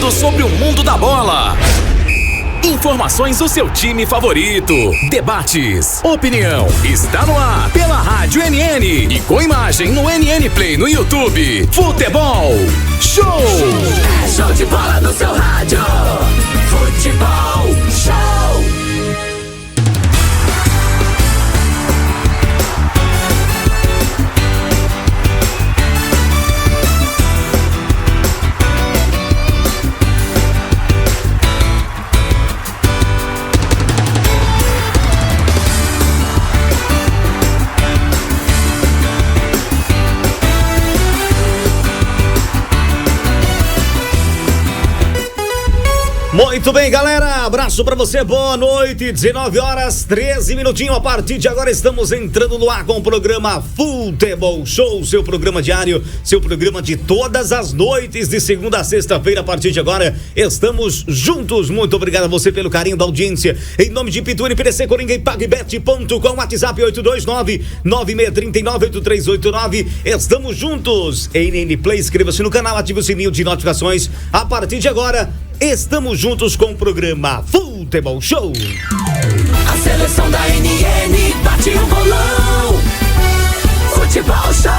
Tudo sobre o mundo da bola. Informações do seu time favorito. Debates, opinião. Está no ar pela Rádio NN e com imagem no NN Play no YouTube. Futebol Show. É show de bola no seu rádio. Futebol Show. Muito bem, galera, abraço pra você, boa noite, 19 horas, 13 minutinhos, a partir de agora estamos entrando no ar com o programa Futebol Show, seu programa diário, seu programa de todas as noites, de segunda a sexta-feira, a partir de agora, estamos juntos, muito obrigado a você pelo carinho da audiência, em nome de Pituane, PDC, Coringa e PagBet.com, WhatsApp 829-9639-8389, estamos juntos, NN Play, inscreva-se no canal, ative o sininho de notificações, a partir de agora, estamos juntos com o programa Futebol Show. A seleção da NN bate o bolão. Futebol Show.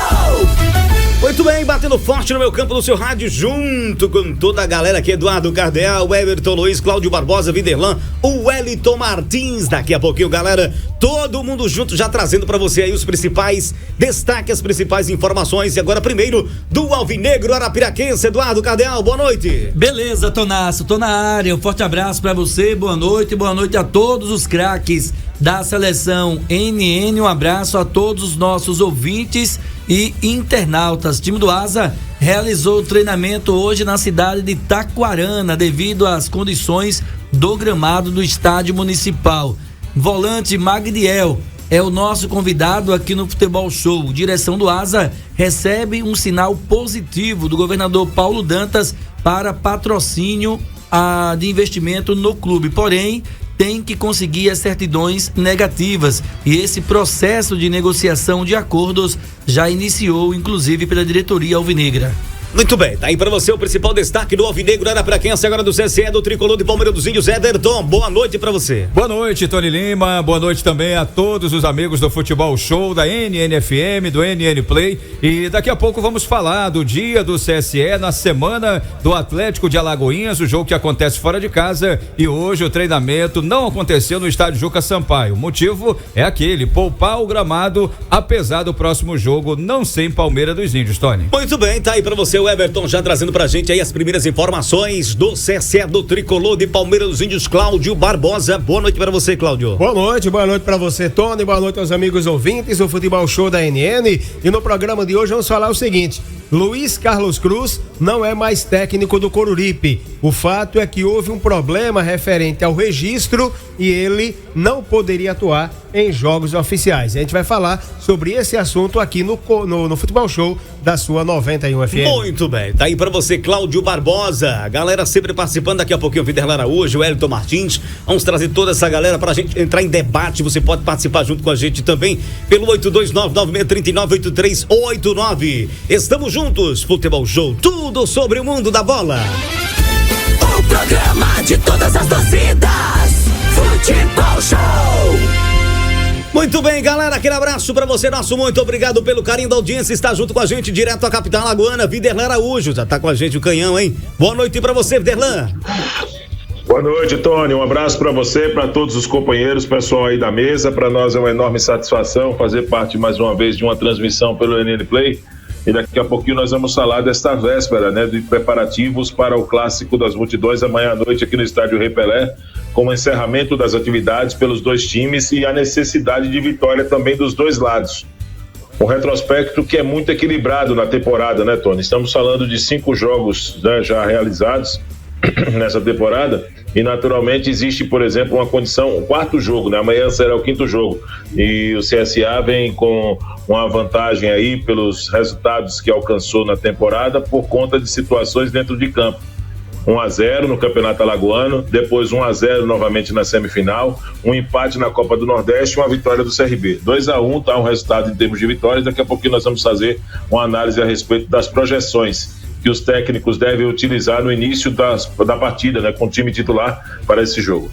Muito bem, batendo forte no meu campo, no seu rádio, junto com toda a galera aqui, Eduardo Cardeal, Everton Luiz, Cláudio Barbosa, Viderlan, o Wellington Martins, daqui a pouquinho, galera, todo mundo junto já trazendo pra você aí os principais destaques, as principais informações, e agora primeiro, do Alvinegro Arapiraquense, Eduardo Cardeal, boa noite. Beleza, Tonasso, tô na área, um forte abraço pra você, boa noite a todos os craques da seleção NN, um abraço a todos os nossos ouvintes e internautas. O time do Asa realizou o treinamento hoje na cidade de Taquarana devido às condições do gramado do estádio municipal. Volante Magdiel é o nosso convidado aqui no Futebol Show. Direção do Asa recebe um sinal positivo do governador Paulo Dantas para patrocínio de investimento no clube, porém tem que conseguir as certidões negativas e esse processo de negociação de acordos já iniciou, inclusive pela diretoria alvinegra. Muito bem, tá aí pra você o principal destaque do Alvinegro Arapiraquense, agora do CSE, do Tricolor de Palmeiras dos Índios, Everton, boa noite pra você. Boa noite, Tony Lima, boa noite também a todos os amigos do Futebol Show, da NNFM, do NN Play, e daqui a pouco vamos falar do dia do CSE na semana do Atlético de Alagoinhas, o jogo que acontece fora de casa, e hoje o treinamento não aconteceu no estádio Juca Sampaio. O motivo é aquele, poupar o gramado, apesar do próximo jogo não ser em Palmeiras dos Índios, Tony. Muito bem, tá aí pra você o Everton já trazendo pra gente aí as primeiras informações do CSE, do Tricolor de Palmeiras dos Índios, Cláudio Barbosa. Boa noite pra você, Cláudio. Boa noite pra você, Tony, boa noite aos amigos ouvintes do Futebol Show da NN, e no programa de hoje vamos falar o seguinte: Luiz Carlos Cruz não é mais técnico do Coruripe. O fato é que houve um problema referente ao registro e ele não poderia atuar em jogos oficiais. A gente vai falar sobre esse assunto aqui no Futebol Show da sua 91 FM. Muito bem, tá aí pra você, Cláudio Barbosa. A galera sempre participando, daqui a pouquinho o Viderlan Araújo, o Wellington Martins. Vamos trazer toda essa galera pra gente entrar em debate. Você pode participar junto com a gente também pelo 829-9639-8389. Estamos juntos, Futebol Show, tudo sobre o mundo da bola. O programa de todas as torcidas, Futebol Show. Muito bem, galera, aquele abraço pra você, nosso muito obrigado pelo carinho da audiência, está junto com a gente direto à capital alagoana, Viderlan Araújo, já tá com a gente o canhão, hein? Boa noite pra você, Viderlan. Boa noite, Tony, um abraço pra você, pra todos os companheiros, pessoal aí da mesa. Pra nós é uma enorme satisfação fazer parte mais uma vez de uma transmissão pelo NN Play. E daqui a pouquinho nós vamos falar desta véspera, né, de preparativos para o Clássico das Multidões amanhã à noite aqui no Estádio Rei Pelé, com o encerramento das atividades pelos dois times e a necessidade de vitória também dos dois lados. Um retrospecto que é muito equilibrado na temporada, né, Tony? Estamos falando de 5 jogos, né, já realizados nessa temporada, e naturalmente existe, por exemplo, uma condição, o 4º jogo, né? Amanhã será o 5º jogo, e o CSA vem com uma vantagem aí pelos resultados que alcançou na temporada por conta de situações dentro de campo. 1-0 no Campeonato Alagoano, depois 1-0 novamente na semifinal, um empate na Copa do Nordeste e uma vitória do CRB. 2-1 tá um resultado em termos de vitórias. Daqui a pouquinho nós vamos fazer uma análise a respeito das projeções. que os técnicos devem utilizar no início da partida, né, com o time titular para esse jogo.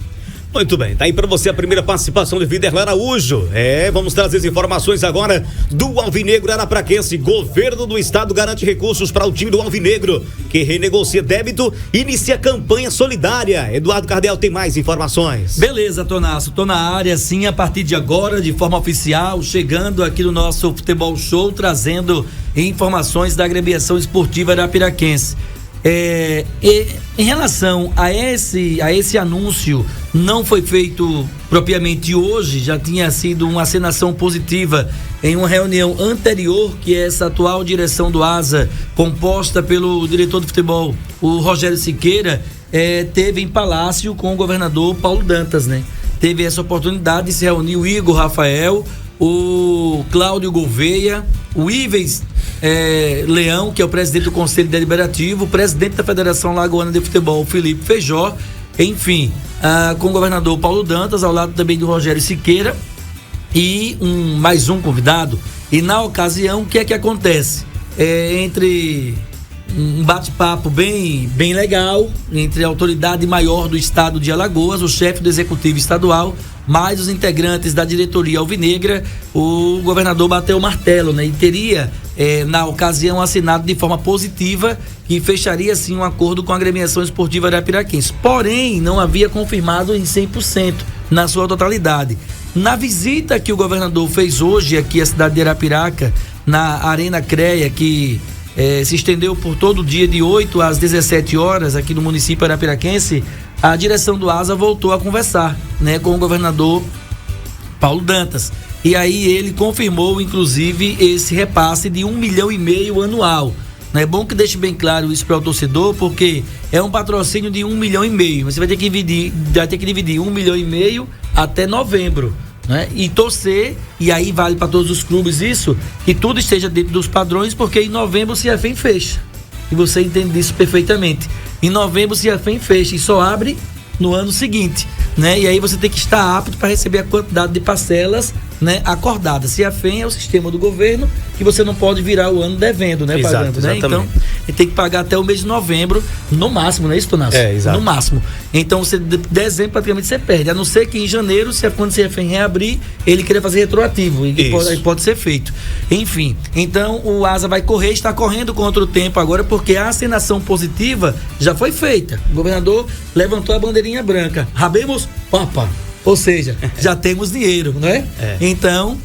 Muito bem, tá aí pra você a primeira participação de Viderlan Araújo. Vamos trazer as informações agora do Alvinegro Arapraquense. Governo do estado garante recursos para o time do Alvinegro, que renegocia débito e inicia campanha solidária. Eduardo Cardiel tem mais informações. Beleza, Tonasso, tô na área sim a partir de agora, de forma oficial, chegando aqui no nosso Futebol Show, trazendo informações da agremiação esportiva arapiraquense. Em relação a esse anúncio, não foi feito propriamente hoje, já tinha sido uma acenação positiva em uma reunião anterior, que essa atual direção do ASA, composta pelo diretor de futebol, o Rogério Siqueira, teve em Palácio com o governador Paulo Dantas, né? Teve essa oportunidade de se reunir o Igor Rafael, o Cláudio Gouveia, o Ives Leão, que é o presidente do Conselho Deliberativo, o presidente da Federação Lagoana de Futebol, Felipe Feijó, enfim, com o governador Paulo Dantas, ao lado também do Rogério Siqueira e mais um convidado. E na ocasião, o que é que acontece? Entre um bate-papo bem legal entre a autoridade maior do estado de Alagoas, o chefe do executivo estadual, mais os integrantes da diretoria alvinegra, o governador bateu o martelo, né? E teria, na ocasião, assinado de forma positiva que fecharia, sim, um acordo com a agremiação esportiva arapiraquense. Porém, não havia confirmado em 100%, na sua totalidade. Na visita que o governador fez hoje aqui à cidade de Arapiraca, na Arena CREA, que se estendeu por todo o dia de 8 às 17 horas aqui no município arapiraquense, a direção do ASA voltou a conversar, né, com o governador Paulo Dantas. E aí ele confirmou, inclusive, esse repasse de 1,5 milhão anual. É bom que deixe bem claro isso para o torcedor, porque é um patrocínio de 1,5 milhão. Você vai ter que dividir 1,5 milhão até novembro. Né? E torcer, e aí vale para todos os clubes isso, que tudo esteja dentro dos padrões, porque em novembro o CIAFEM fecha. E você entende isso perfeitamente. Em novembro o CIAFEM fecha e só abre no ano seguinte, né? E aí você tem que estar apto para receber a quantidade de parcelas, né, acordadas. CIAFEM é o sistema do governo que você não pode virar o ano devendo, né? Exato, pagando, né? exatamente. Então, ele tem que pagar até o mês de novembro, no máximo, não é isso, Tonasso? Exato. No máximo. Então, dezembro praticamente você perde, a não ser que em janeiro, quando o CIAFEM reabrir, ele queira fazer retroativo, e pode ser feito. Enfim, então o ASA vai correr, está correndo contra o tempo agora, porque a assinação positiva já foi feita. O governador levantou a bandeirinha branca. Rabemos papa. Ou seja, já temos dinheiro, não é? Então,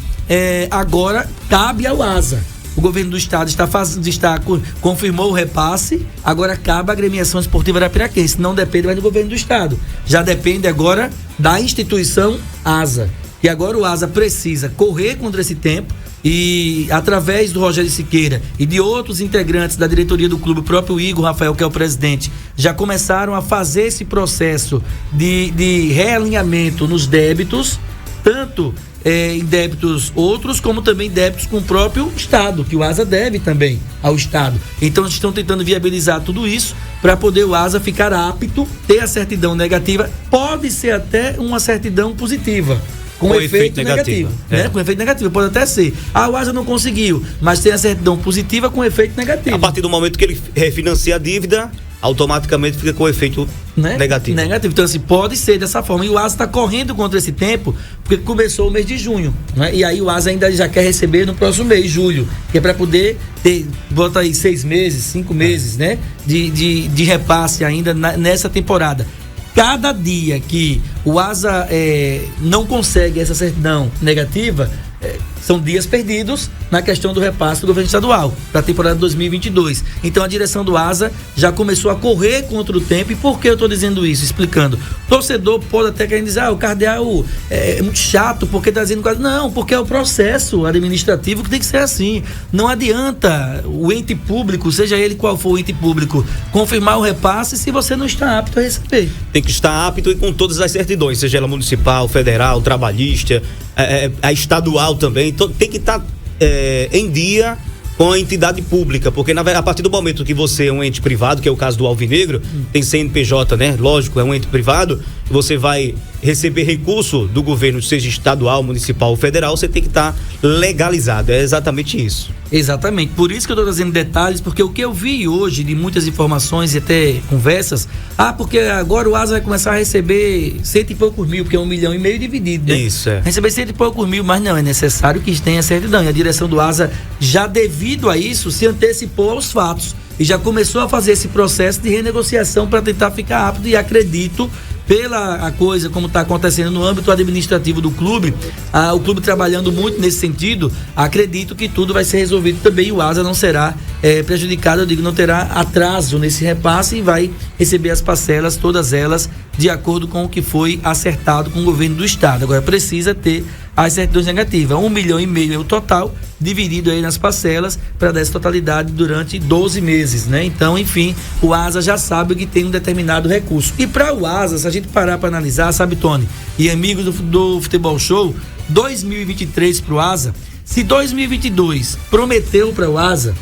agora cabe ao ASA. O governo do estado confirmou o repasse, agora cabe à agremiação esportiva arapiraquense. Não depende mais do governo do estado. Já depende agora da instituição ASA. E agora o ASA precisa correr contra esse tempo e, através do Rogério Siqueira e de outros integrantes da diretoria do clube, o próprio Igor Rafael, que é o presidente, já começaram a fazer esse processo de realinhamento nos débitos, tanto em débitos outros, como também débitos com o próprio estado, que o ASA deve também ao estado. Então eles estão tentando viabilizar tudo isso para poder o ASA ficar apto, ter a certidão negativa, pode ser até uma certidão positiva, com efeito negativo. Né? Com efeito negativo, pode até ser. O ASA não conseguiu, mas tem a certidão positiva com efeito negativo. A partir do momento que ele refinancia a dívida, automaticamente fica com efeito negativo. Então, assim, pode ser dessa forma. E o ASA está correndo contra esse tempo, porque começou o mês de junho, né? E aí o ASA ainda já quer receber no próximo mês, julho, que é para poder ter, bota aí 6 meses, 5 meses, né? De repasse ainda nessa temporada. Cada dia que o ASA não consegue essa certidão negativa, são dias perdidos na questão do repasse do governo estadual para a temporada 2022. Então a direção do ASA já começou a correr contra o tempo. E por que eu estou dizendo isso? Explicando. Torcedor pode até querer dizer, o Cardeal é muito chato porque está dizendo... Não, porque é o processo administrativo que tem que ser assim. Não adianta o ente público, seja ele qual for o ente público, confirmar o repasse se você não está apto a receber. Tem que estar apto e com todas as certidões, seja ela municipal, federal, trabalhista, a estadual também. Então tem que estar em dia com a entidade pública, porque a partir do momento que você é um ente privado, que é o caso do Alvinegro, tem CNPJ, né? Lógico, é um ente privado, você vai receber recurso do governo, seja estadual, municipal ou federal, você tem que estar legalizado. É exatamente isso. Exatamente, por isso que eu estou trazendo detalhes, porque o que eu vi hoje de muitas informações e até conversas, porque agora o Asa vai começar a receber 100 e poucos mil, porque é 1,5 milhão dividido, né? Isso, é. Receber 100 e poucos mil, mas não, é necessário que tenha certidão, e a direção do Asa, já devido a isso, se antecipou aos fatos, e já começou a fazer esse processo de renegociação para tentar ficar rápido, e acredito, pela coisa como está acontecendo no âmbito administrativo do clube, o clube trabalhando muito nesse sentido, acredito que tudo vai ser resolvido também, e o Asa não será prejudicado, eu digo, não terá atraso nesse repasse e vai receber as parcelas, todas elas, de acordo com o que foi acertado com o governo do estado. Agora precisa ter as certidões negativas, 1,5 milhão é o total, dividido aí nas parcelas para dar essa totalidade durante 12 meses, né? Então, enfim, o Asa já sabe que tem um determinado recurso. E para o Asa, se a gente parar para analisar, sabe, Tony, e amigos do Futebol Show, 2023 para o Asa, se 2022 prometeu para o Asa,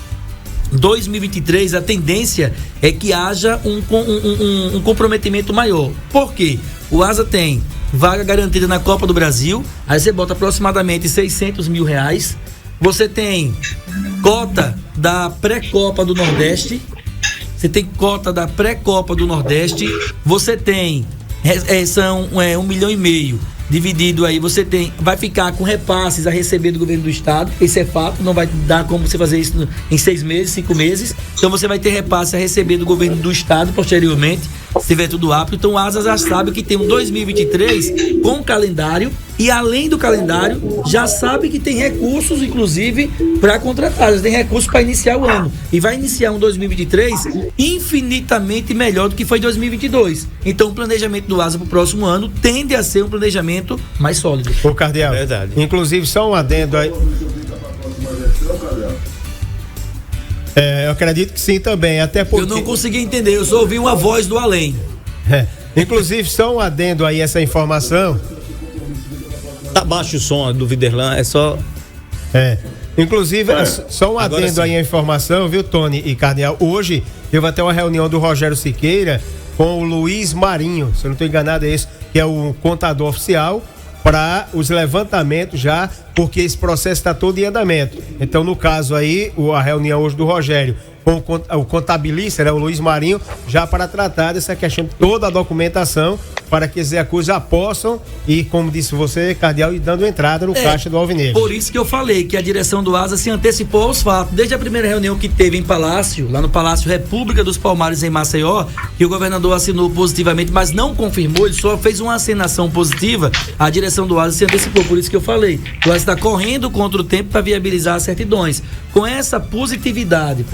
2023 a tendência é que haja um comprometimento maior. Por quê? O Asa tem vaga garantida na Copa do Brasil, aí você bota aproximadamente R$600 mil, você tem cota da pré-copa do Nordeste, você tem são 1,5 milhão dividido aí, você vai ficar com repasses a receber do governo do estado, isso é fato, não vai dar como você fazer isso em 6 meses, 5 meses, então você vai ter repasse a receber do governo do estado posteriormente, se tiver tudo apto. Então o Asa já sabe que tem um 2023 com calendário, e além do calendário, já sabe que tem recursos, inclusive, para contratar, já tem recursos para iniciar o ano, e vai iniciar um 2023 infinitamente melhor do que foi 2022. Então o planejamento do Asa para o próximo ano tende a ser um planejamento mais sólido. Ô Cardeal, verdade. Inclusive só um adendo aí. Eu acredito que sim também, até porque... Eu não consegui entender, eu só ouvi uma voz do além. Inclusive só um adendo aí essa informação. Tá baixo o som do Viderlan, é só... Inclusive, só um adendo aí a informação, viu, Tony e Cardeal? Hoje teve até uma reunião do Rogério Siqueira com o Luiz Marinho, se eu não estou enganado é esse, que é o contador oficial, para os levantamentos já, porque esse processo está todo em andamento. Então, no caso aí, a reunião hoje do Rogério com o contabilista, né, o Luiz Marinho, já para tratar dessa questão de toda a documentação, para que os recursos já possam, e como disse você, Cardeal, ir dando entrada no caixa do Alvinegro. Por isso que eu falei que a direção do Asa se antecipou aos fatos. Desde a primeira reunião que teve em Palácio, lá no Palácio República dos Palmares, em Maceió, que o governador assinou positivamente, mas não confirmou, ele só fez uma assinação positiva, a direção do Asa se antecipou. Por isso que eu falei, o Asa está correndo contra o tempo para viabilizar as certidões. Com essa positividade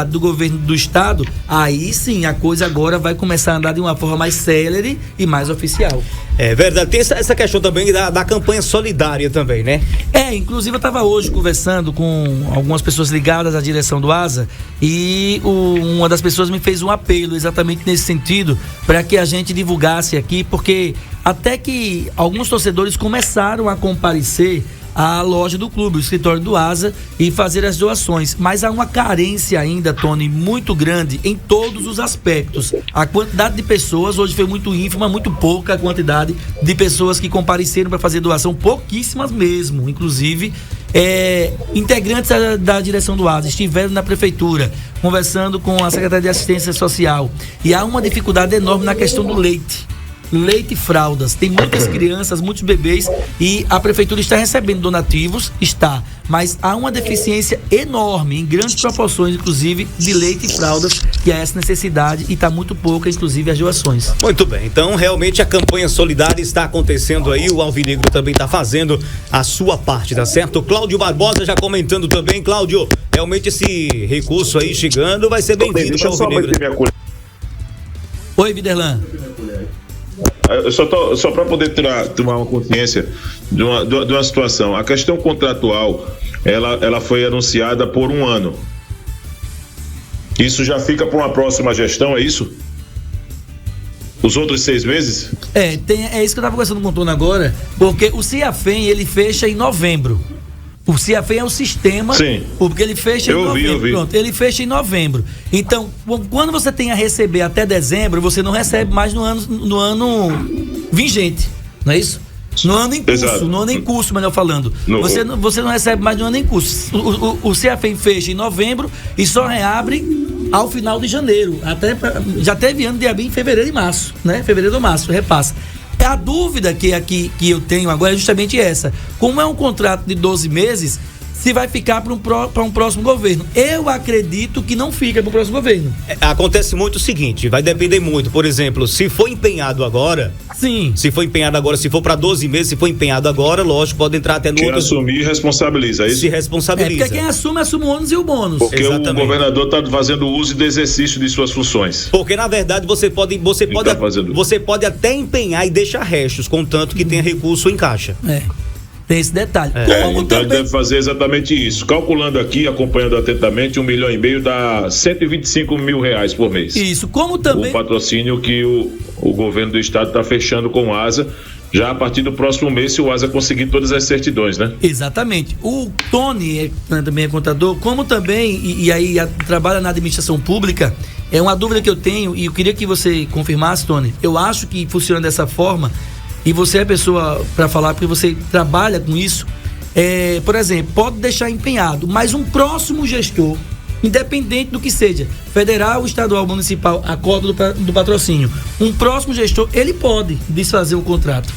do governo do estado, aí sim a coisa agora vai começar a andar de uma forma mais célere e mais oficial. É verdade, tem essa questão também da campanha solidária também, né? Inclusive eu estava hoje conversando com algumas pessoas ligadas à direção do Asa, e uma das pessoas me fez um apelo exatamente nesse sentido, para que a gente divulgasse aqui, porque até que alguns torcedores começaram a comparecer à loja do clube, o escritório do Asa, e fazer as doações, mas há uma carência ainda, Tony, muito grande em todos os aspectos. A quantidade de pessoas hoje foi muito ínfima, muito pouca a quantidade de pessoas que compareceram para fazer doação, pouquíssimas mesmo. Inclusive, integrantes da direção do Asa estiveram na prefeitura conversando com a Secretaria de Assistência Social, e há uma dificuldade enorme na questão do leite e fraldas. Tem muitas crianças, muitos bebês, e a prefeitura está recebendo donativos, mas há uma deficiência enorme, em grandes proporções, inclusive, de leite e fraldas, que há essa necessidade, e está muito pouca, inclusive, as doações. Muito bem, então realmente a campanha solidária está acontecendo aí, o Alvinegro também está fazendo a sua parte, tá certo? O Cláudio Barbosa já comentando também. Cláudio, realmente esse recurso aí chegando vai ser bem-vindo para o Alvinegro. Oi, Viderlan. Só para poder tomar uma consciência de uma situação. A questão contratual, ela foi anunciada por 1 ano. Isso já fica para uma próxima gestão, é isso? Os outros 6 meses? É isso que eu estava conversando com o Tono agora, porque o CIAFEM, ele fecha em novembro. O CIAFEM é o sistema, sim, porque ele fecha em novembro. Eu vi. Pronto, ele fecha em novembro. Então, quando você tem a receber até dezembro, você não recebe mais no ano vigente. não é isso? No ano em curso, Exato. no ano em curso, melhor falando. Você não recebe mais no ano em curso. O CFM fecha em novembro e só reabre ao final de janeiro. Já teve ano de abrir em fevereiro e março, né? Fevereiro ou março, repassa. A dúvida que eu tenho agora é justamente essa. Como é um contrato de 12 meses, se vai ficar para um próximo governo. Eu acredito que não fica para o próximo governo. Acontece muito o seguinte, vai depender muito. Por exemplo, se for empenhado agora... Sim. Se for empenhado agora, se for para 12 meses, se for empenhado agora, lógico, pode entrar até no Quem outro... assumir, responsabiliza, é isso? Se responsabiliza. Porque quem assume o ônus e o bônus. Porque Exatamente. o governador está fazendo uso do exercício de suas funções. Porque, na verdade, você pode até empenhar e deixar restos, contanto que tenha recurso em caixa. Tem esse detalhe. Então ele deve fazer exatamente isso. Calculando aqui, acompanhando atentamente, 1,5 milhão dá 125 mil reais por mês. Isso, como também... O patrocínio que o governo do estado está fechando com o ASA, já a partir do próximo mês, se o ASA conseguir todas as certidões, né? Exatamente. O Tony também é contador, como também, e aí trabalha na administração pública, é uma dúvida que eu tenho, e eu queria que você confirmasse, Tony. Eu acho que funciona dessa forma, e você é a pessoa para falar, porque você trabalha com isso. Por exemplo, pode deixar empenhado, mas um próximo gestor, independente do que seja, federal, estadual, municipal, acordo do patrocínio, um próximo gestor, ele pode desfazer o contrato.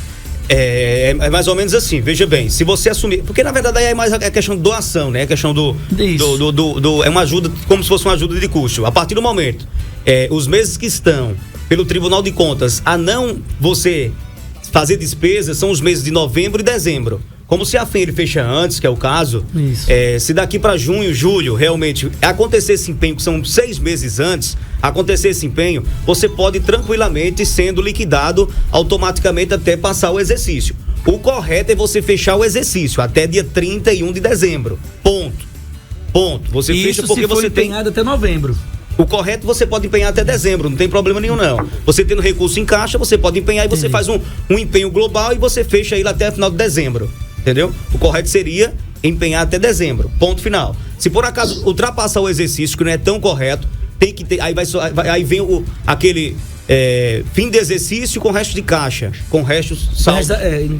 É mais ou menos assim, veja bem, se você assumir, porque na verdade aí é mais a questão de doação, né? A questão é uma ajuda, como se fosse uma ajuda de custo. A partir do momento, os meses que estão pelo Tribunal de Contas a não você fazer despesas são os meses de novembro e dezembro. Como se a FEM ele fecha antes, que é o caso, se daqui para junho, julho, realmente acontecer esse empenho, que são 6 meses antes, acontecer esse empenho, você pode tranquilamente sendo liquidado automaticamente até passar o exercício. O correto é você fechar o exercício até dia 31 de dezembro. Ponto. Você fecha porque você tem empenhado até novembro. O correto você pode empenhar até dezembro, não tem problema nenhum não. Você tendo recurso em caixa, você pode empenhar e você faz um empenho global e você fecha ele até final de dezembro. Entendeu? O correto seria empenhar até dezembro. Ponto final. Se por acaso ultrapassar o exercício, que não é tão correto, tem que ter. Aí vem aquele fim de exercício com resto de caixa. Com restos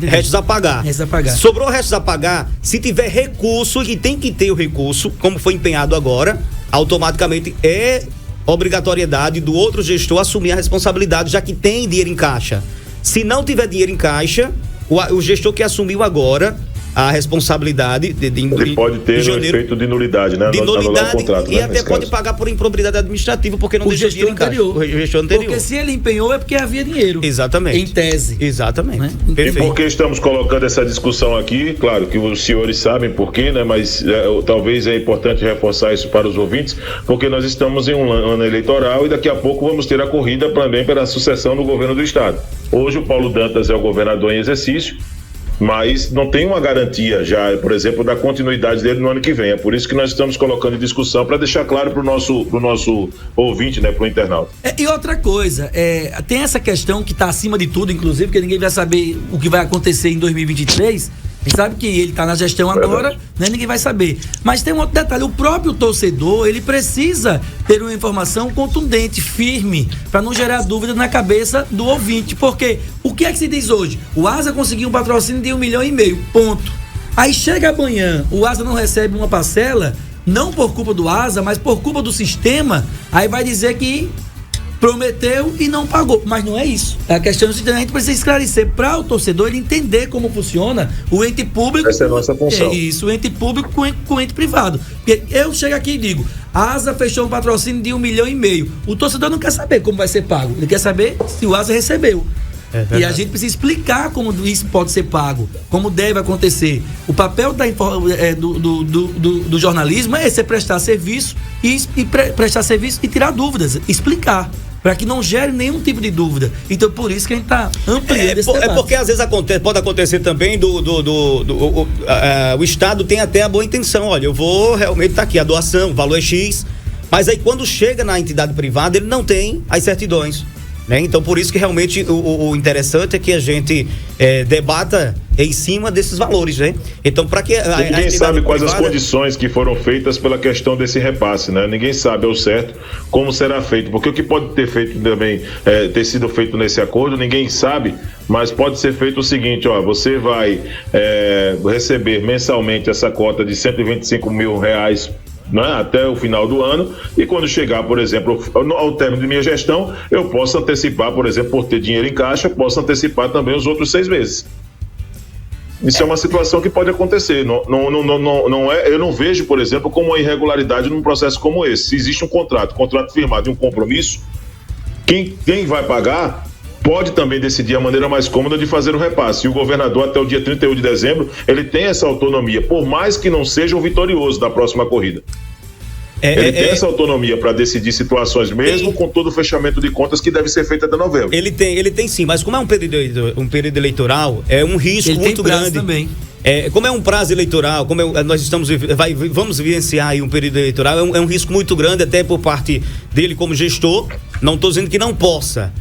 restos a pagar. Sobrou restos a pagar, se tiver recurso, e tem que ter o recurso, como foi empenhado agora, automaticamente é obrigatoriedade do outro gestor assumir a responsabilidade, já que tem dinheiro em caixa. Se não tiver dinheiro em caixa, o gestor que assumiu agora a responsabilidade ele pode ter um efeito de nulidade, né? De nulidade, contrato, e né? até pode pagar por improbidade administrativa, porque não deixou dinheiro em caixa. O gestor anterior. Porque se ele empenhou é porque havia dinheiro. Exatamente. Em tese. Exatamente. Né? E por que estamos colocando essa discussão aqui? Claro que os senhores sabem por quê, né? Mas talvez é importante reforçar isso para os ouvintes, porque nós estamos em um ano eleitoral e daqui a pouco vamos ter a corrida também pela sucessão no governo do estado. Hoje o Paulo Dantas é o governador em exercício, mas não tem uma garantia já, por exemplo, da continuidade dele no ano que vem. É por isso que nós estamos colocando em discussão, para deixar claro para o nosso ouvinte, né, para o internauta. E outra coisa, tem essa questão que está acima de tudo, inclusive, porque ninguém vai saber o que vai acontecer em 2023. A gente sabe que ele está na gestão agora, né? Ninguém vai saber. Mas tem um outro detalhe, o próprio torcedor, ele precisa ter uma informação contundente, firme, para não gerar dúvida na cabeça do ouvinte. Porque o que é que se diz hoje? O ASA conseguiu um patrocínio de 1,5 milhão, ponto. Aí chega amanhã, o ASA não recebe uma parcela, não por culpa do ASA, mas por culpa do sistema, aí vai dizer que prometeu e não pagou, mas não é isso. A questão é que a gente precisa esclarecer para o torcedor ele entender como funciona o ente público. Essa é a nossa função. O ente público com o ente privado. Porque eu chego aqui e digo, a ASA fechou um patrocínio de 1,5 milhão. O torcedor não quer saber como vai ser pago, ele quer saber se o ASA recebeu. E a gente precisa explicar como isso pode ser pago, como deve acontecer. O papel do jornalismo é você prestar serviço prestar serviço e tirar dúvidas, explicar, para que não gere nenhum tipo de dúvida. Então, por isso que a gente está ampliando esse debate. Porque às vezes pode acontecer também o Estado tem até a boa intenção. Olha, eu vou realmente estar aqui, a doação, o valor é X, mas aí quando chega na entidade privada, ele não tem as certidões. Né? Então, por isso que realmente o interessante é que a gente debata em cima desses valores, né? Então, para que ninguém sabe quais as condições que foram feitas pela questão desse repasse, né? Ninguém sabe ao certo como será feito, porque o que pode ter feito também ter sido feito nesse acordo, ninguém sabe mas pode ser feito o seguinte, ó, você vai receber mensalmente essa cota de R$125 mil, né, até o final do ano, e quando chegar, por exemplo, ao término de minha gestão, eu posso antecipar, por exemplo, por ter dinheiro em caixa, posso antecipar também os outros 6 meses. Isso é uma situação que pode acontecer. Não é, eu não vejo, por exemplo, como uma irregularidade num processo como esse. Se existe um contrato firmado e um compromisso, quem vai pagar pode também decidir a maneira mais cômoda de fazer o repasse. E o governador, até o dia 31 de dezembro, ele tem essa autonomia, por mais que não seja o vitorioso da próxima corrida. Ele tem essa autonomia para decidir situações, mesmo com todo o fechamento de contas que deve ser feito até novembro. Ele tem sim, mas como é um período eleitoral, é um risco muito grande. Também. Como é um prazo eleitoral, nós vamos vivenciar aí um período eleitoral, é um risco muito grande, até por parte dele como gestor. Não estou dizendo que não possa.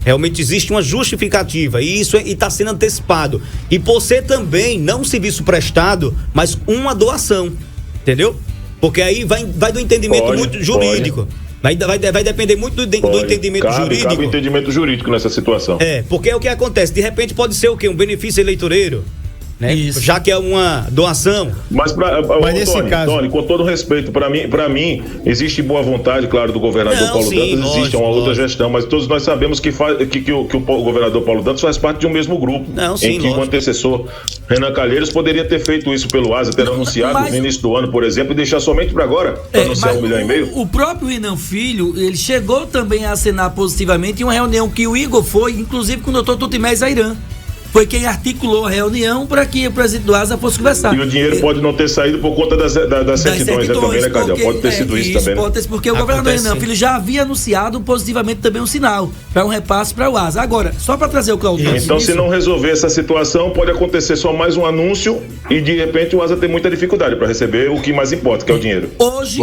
Realmente existe uma justificativa e isso está sendo antecipado. E por ser também não um serviço prestado, mas uma doação, entendeu? Porque aí vai do entendimento muito jurídico. Vai depender muito do entendimento jurídico. Cabe entendimento jurídico nessa situação. Porque é o que acontece. De repente pode ser o quê? Um benefício eleitoreiro. Né? Já que é uma doação. Mas nesse caso, Tony, com todo respeito, para mim existe boa vontade, claro, do governador Paulo Dantas, existe uma outra gestão, mas todos nós sabemos que o governador Paulo Dantas faz parte de um mesmo grupo, em que o antecessor Renan Calheiros poderia ter feito isso pelo ASA, ter anunciado no início do ano, por exemplo, e deixar somente para agora, para anunciar 1,5 milhão. O próprio Renan Filho, ele chegou também a acenar positivamente em uma reunião que o Igor foi, inclusive com o doutor Tutimé Zairan. Foi quem articulou a reunião para que o presidente do ASA fosse conversar. E o dinheiro pode não ter saído por conta das certidões, também, né, Cardial? Pode ter sido isso também. Pode ter, porque o governador Renan Filho já havia anunciado positivamente também um sinal para um repasse para o ASA. Agora, só para trazer o Claudio. Então, se não resolver essa situação, pode acontecer só mais um anúncio e de repente o ASA tem muita dificuldade para receber o que mais importa, que é o dinheiro. Hoje,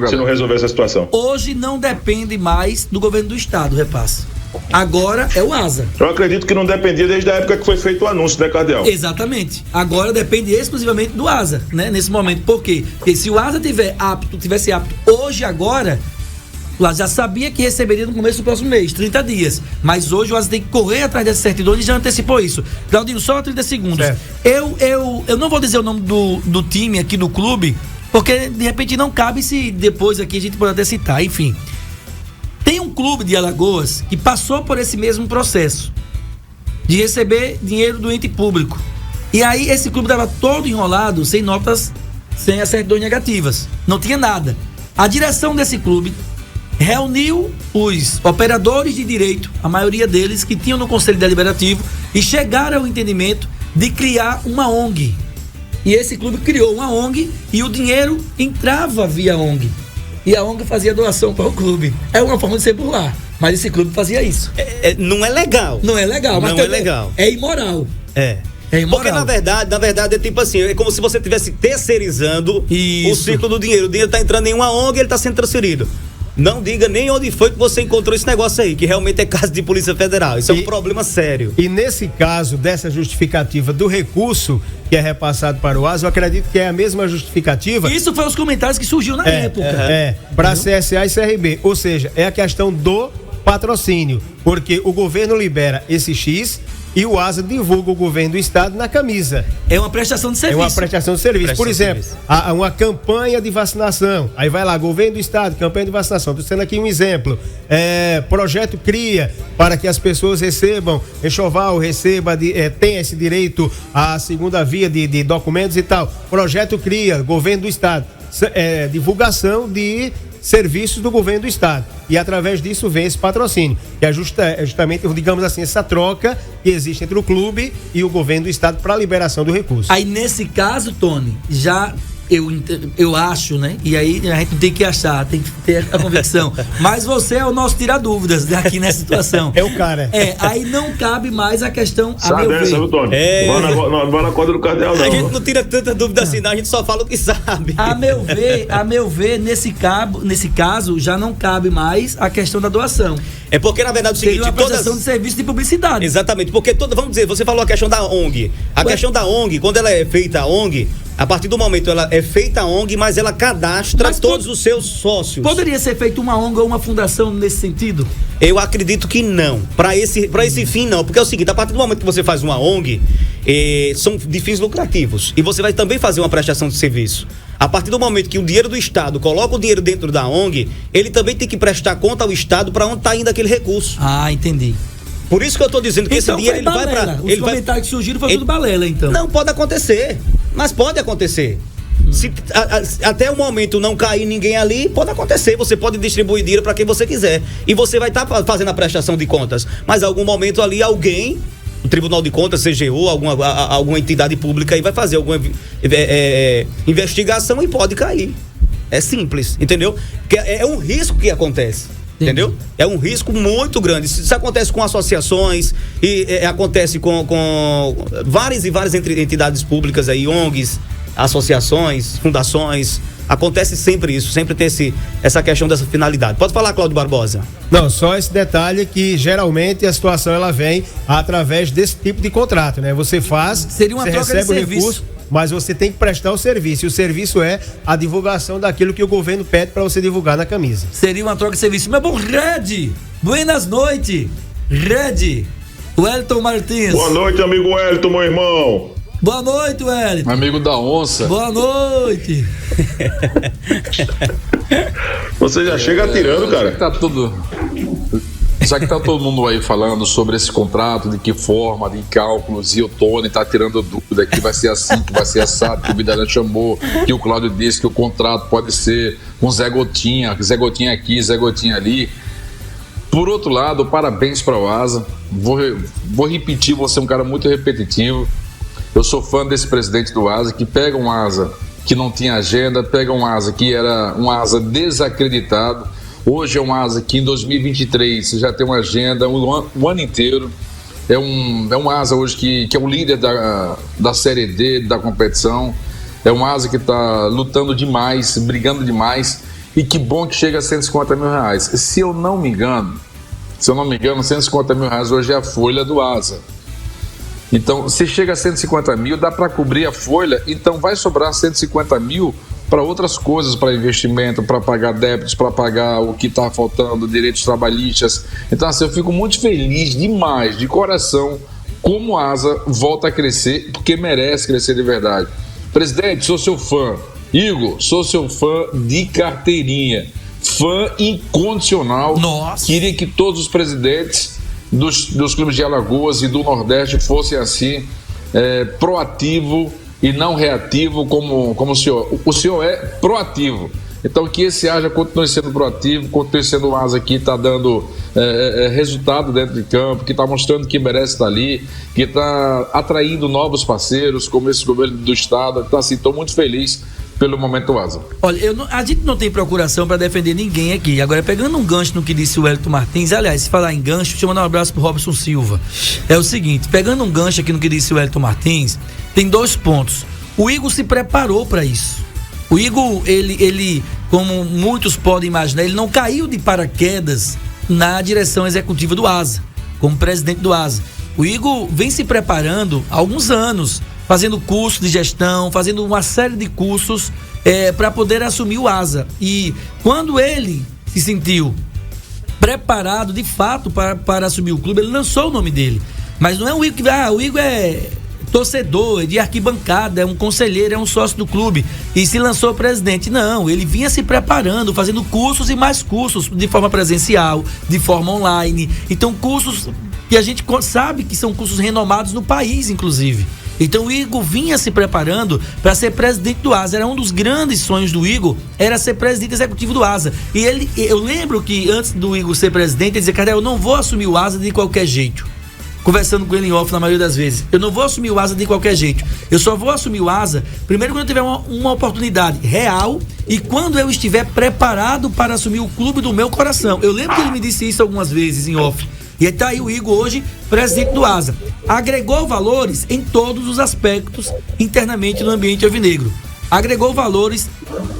se não resolver essa situação. Hoje não depende mais do governo do estado o repasse. Agora é o ASA. Eu acredito que não dependia desde a época que foi feito o anúncio, né, Cardial? Exatamente. Agora depende exclusivamente do ASA, né? Nesse momento. Por quê? Porque se o ASA tivesse apto hoje, agora, o ASA já sabia que receberia no começo do próximo mês, 30 dias. Mas hoje o ASA tem que correr atrás dessa certidão e já antecipou isso. Claudinho, só 30 segundos. Eu não vou dizer o nome do time aqui do clube, porque de repente não cabe, se depois aqui a gente pode até citar, enfim. Tem um clube de Alagoas que passou por esse mesmo processo de receber dinheiro do ente público. E aí esse clube estava todo enrolado, sem notas, sem as certidões negativas. Não tinha nada. A direção desse clube reuniu os operadores de direito, a maioria deles que tinham no Conselho Deliberativo, e chegaram ao entendimento de criar uma ONG. E esse clube criou uma ONG e o dinheiro entrava via ONG. E a ONG fazia doação para o clube. É uma forma de ser burlar. Mas esse clube fazia isso. Não é legal. Não é legal. Mas não é legal. É imoral. É imoral. Porque na verdade é tipo assim, é como se você estivesse terceirizando o ciclo do dinheiro. O dinheiro está entrando em uma ONG e ele está sendo transferido. Não diga nem onde foi que você encontrou esse negócio aí, que realmente é caso de Polícia Federal. Isso é um problema sério. E nesse caso, dessa justificativa do recurso que é repassado para o ASA, eu acredito que é a mesma justificativa. Isso foi os comentários que surgiu na época. Para CSA e CRB. Ou seja, é a questão do patrocínio. Porque o governo libera esse X e o ASA divulga o governo do estado na camisa. É uma prestação de serviço. É uma prestação de serviço. Por exemplo, há uma campanha de vacinação. Aí vai lá, governo do estado, campanha de vacinação. Estou sendo aqui um exemplo. Projeto CRIA, para que as pessoas recebam, enxoval, tenha esse direito à segunda via de documentos e tal. Projeto CRIA, governo do estado. Divulgação de serviços do governo do estado. E através disso vem esse patrocínio, que é justamente, digamos assim, essa troca que existe entre o clube e o governo do estado para a liberação do recurso. Aí nesse caso, Tony, já eu acho, né? E aí a gente não tem que achar, tem que ter a convicção. Mas você é o nosso tira-dúvidas aqui nessa situação. É o cara. Aí não cabe mais a questão, sabe essa, viu, Tony? Não vai na corda do Cardeal, não. A gente não tira tanta dúvida assim, não. A gente só fala o que sabe. A meu ver, nesse caso, já não cabe mais a questão da doação. É porque, na verdade, o seguinte... Seria uma prestação de serviço de publicidade. Exatamente, porque vamos dizer, você falou a questão da ONG. A questão da ONG, quando ela é feita a ONG, A partir do momento ela é feita a ONG, mas ela cadastra todos os seus sócios. Poderia ser feita uma ONG ou uma fundação nesse sentido? Eu acredito que não. Para esse fim, não. Porque é o seguinte, a partir do momento que você faz uma ONG, são de fins lucrativos. E você vai também fazer uma prestação de serviço. A partir do momento que o dinheiro do Estado coloca o dinheiro dentro da ONG, ele também tem que prestar conta ao Estado para onde está indo aquele recurso. Ah, entendi. Por isso que eu estou dizendo que então, esse dinheiro ele vai para... Os comentários que surgiram foi tudo balela, então. Não, pode acontecer. Mas pode acontecer. Se até o momento não cair ninguém ali, pode acontecer. Você pode distribuir dinheiro para quem você quiser. E você vai estar fazendo a prestação de contas. Mas em algum momento ali alguém, o Tribunal de Contas, CGU, alguma entidade pública aí vai fazer alguma investigação e pode cair. É simples, entendeu? Porque é um risco que acontece. Entendeu? É um risco muito grande. Isso acontece com associações e acontece com várias e várias entidades públicas aí, ONGs, associações, fundações. Acontece sempre isso, sempre tem essa questão dessa finalidade. Pode falar, Cláudio Barbosa. Não, só esse detalhe que geralmente a situação ela vem através desse tipo de contrato, né? Você faz, seria uma troca recebe de serviço. Recurso, mas você tem que prestar o serviço. E o serviço é a divulgação daquilo que o governo pede para você divulgar na camisa. Seria uma troca de serviço. Meu bom Red, buenas noites. Red, Wellington Martins. Boa noite, amigo Wellington, meu irmão. Boa noite, Wellington. Amigo da onça. Boa noite. Você já chega atirando, cara. Já que tá todo mundo aí falando sobre esse contrato, de que forma, de cálculos, e o Tony tá tirando dúvida que vai ser assim, que vai ser assado, que o Vidal chamou, que o Cláudio disse que o contrato pode ser com Zé Gotinha aqui, Zé Gotinha ali. Por outro lado, parabéns para o Asa. Vou repetir, vou ser um cara muito repetitivo. Eu sou fã desse presidente do Asa, que pega um Asa que não tinha agenda, pega um Asa que era um Asa desacreditado. Hoje é um Asa que em 2023 já tem uma agenda o ano inteiro. É um Asa hoje que é o líder da Série D da competição. É um Asa que está lutando demais, brigando demais. E que bom que chega a 150 mil reais. Se eu não me engano, 150 mil reais hoje é a folha do Asa. Então, se chega a 150 mil, dá para cobrir a folha, então vai sobrar 150 mil para outras coisas, para investimento, para pagar débitos, para pagar o que está faltando, direitos trabalhistas. Então, assim, eu fico muito feliz demais, de coração, como a Asa volta a crescer, porque merece crescer de verdade. Presidente, sou seu fã. Igor, sou seu fã de carteirinha. Fã incondicional. Nossa. Queria que todos os presidentes dos clubes de Alagoas e do Nordeste fossem assim, proativo e não reativo como o senhor. O senhor é proativo. Então que esse Asa continue sendo proativo, continue sendo um Asa que está dando resultado dentro de campo, que está mostrando que merece estar ali, que está atraindo novos parceiros, como esse governo do estado. Então assim, estou muito feliz pelo momento Asa. Olha, a gente não tem procuração para defender ninguém aqui. Agora, pegando um gancho no que disse o Wellington Martins, aliás, se falar em gancho, deixa eu mandar um abraço pro Robson Silva. É o seguinte, pegando um gancho aqui no que disse o Wellington Martins, tem 2 pontos. O Igor se preparou para isso. O Igor, ele, como muitos podem imaginar, ele não caiu de paraquedas na direção executiva do Asa, como presidente do Asa. O Igor vem se preparando há alguns anos, fazendo curso de gestão, fazendo uma série de cursos para poder assumir o Asa. E quando ele se sentiu preparado, de fato, para assumir o clube, ele lançou o nome dele. Mas não é o Igor que o Igor é torcedor, é de arquibancada, é um conselheiro, é um sócio do clube e se lançou presidente. Não, ele vinha se preparando, fazendo cursos e mais cursos de forma presencial, de forma online. Então, cursos que a gente sabe que são cursos renomados no país, inclusive. Então o Igor vinha se preparando para ser presidente do Asa. Era um dos grandes sonhos do Igor, era ser presidente executivo do Asa. E eu lembro que antes do Igor ser presidente, ele dizia: cara, eu não vou assumir o Asa de qualquer jeito. Conversando com ele em off na maioria das vezes, eu não vou assumir o Asa de qualquer jeito. Eu só vou assumir o Asa primeiro quando eu tiver uma oportunidade real e quando eu estiver preparado para assumir o clube do meu coração. Eu lembro que ele me disse isso algumas vezes em off. E está aí o Igor hoje, presidente do Asa. Agregou valores em todos os aspectos internamente no ambiente alvinegro. agregou valores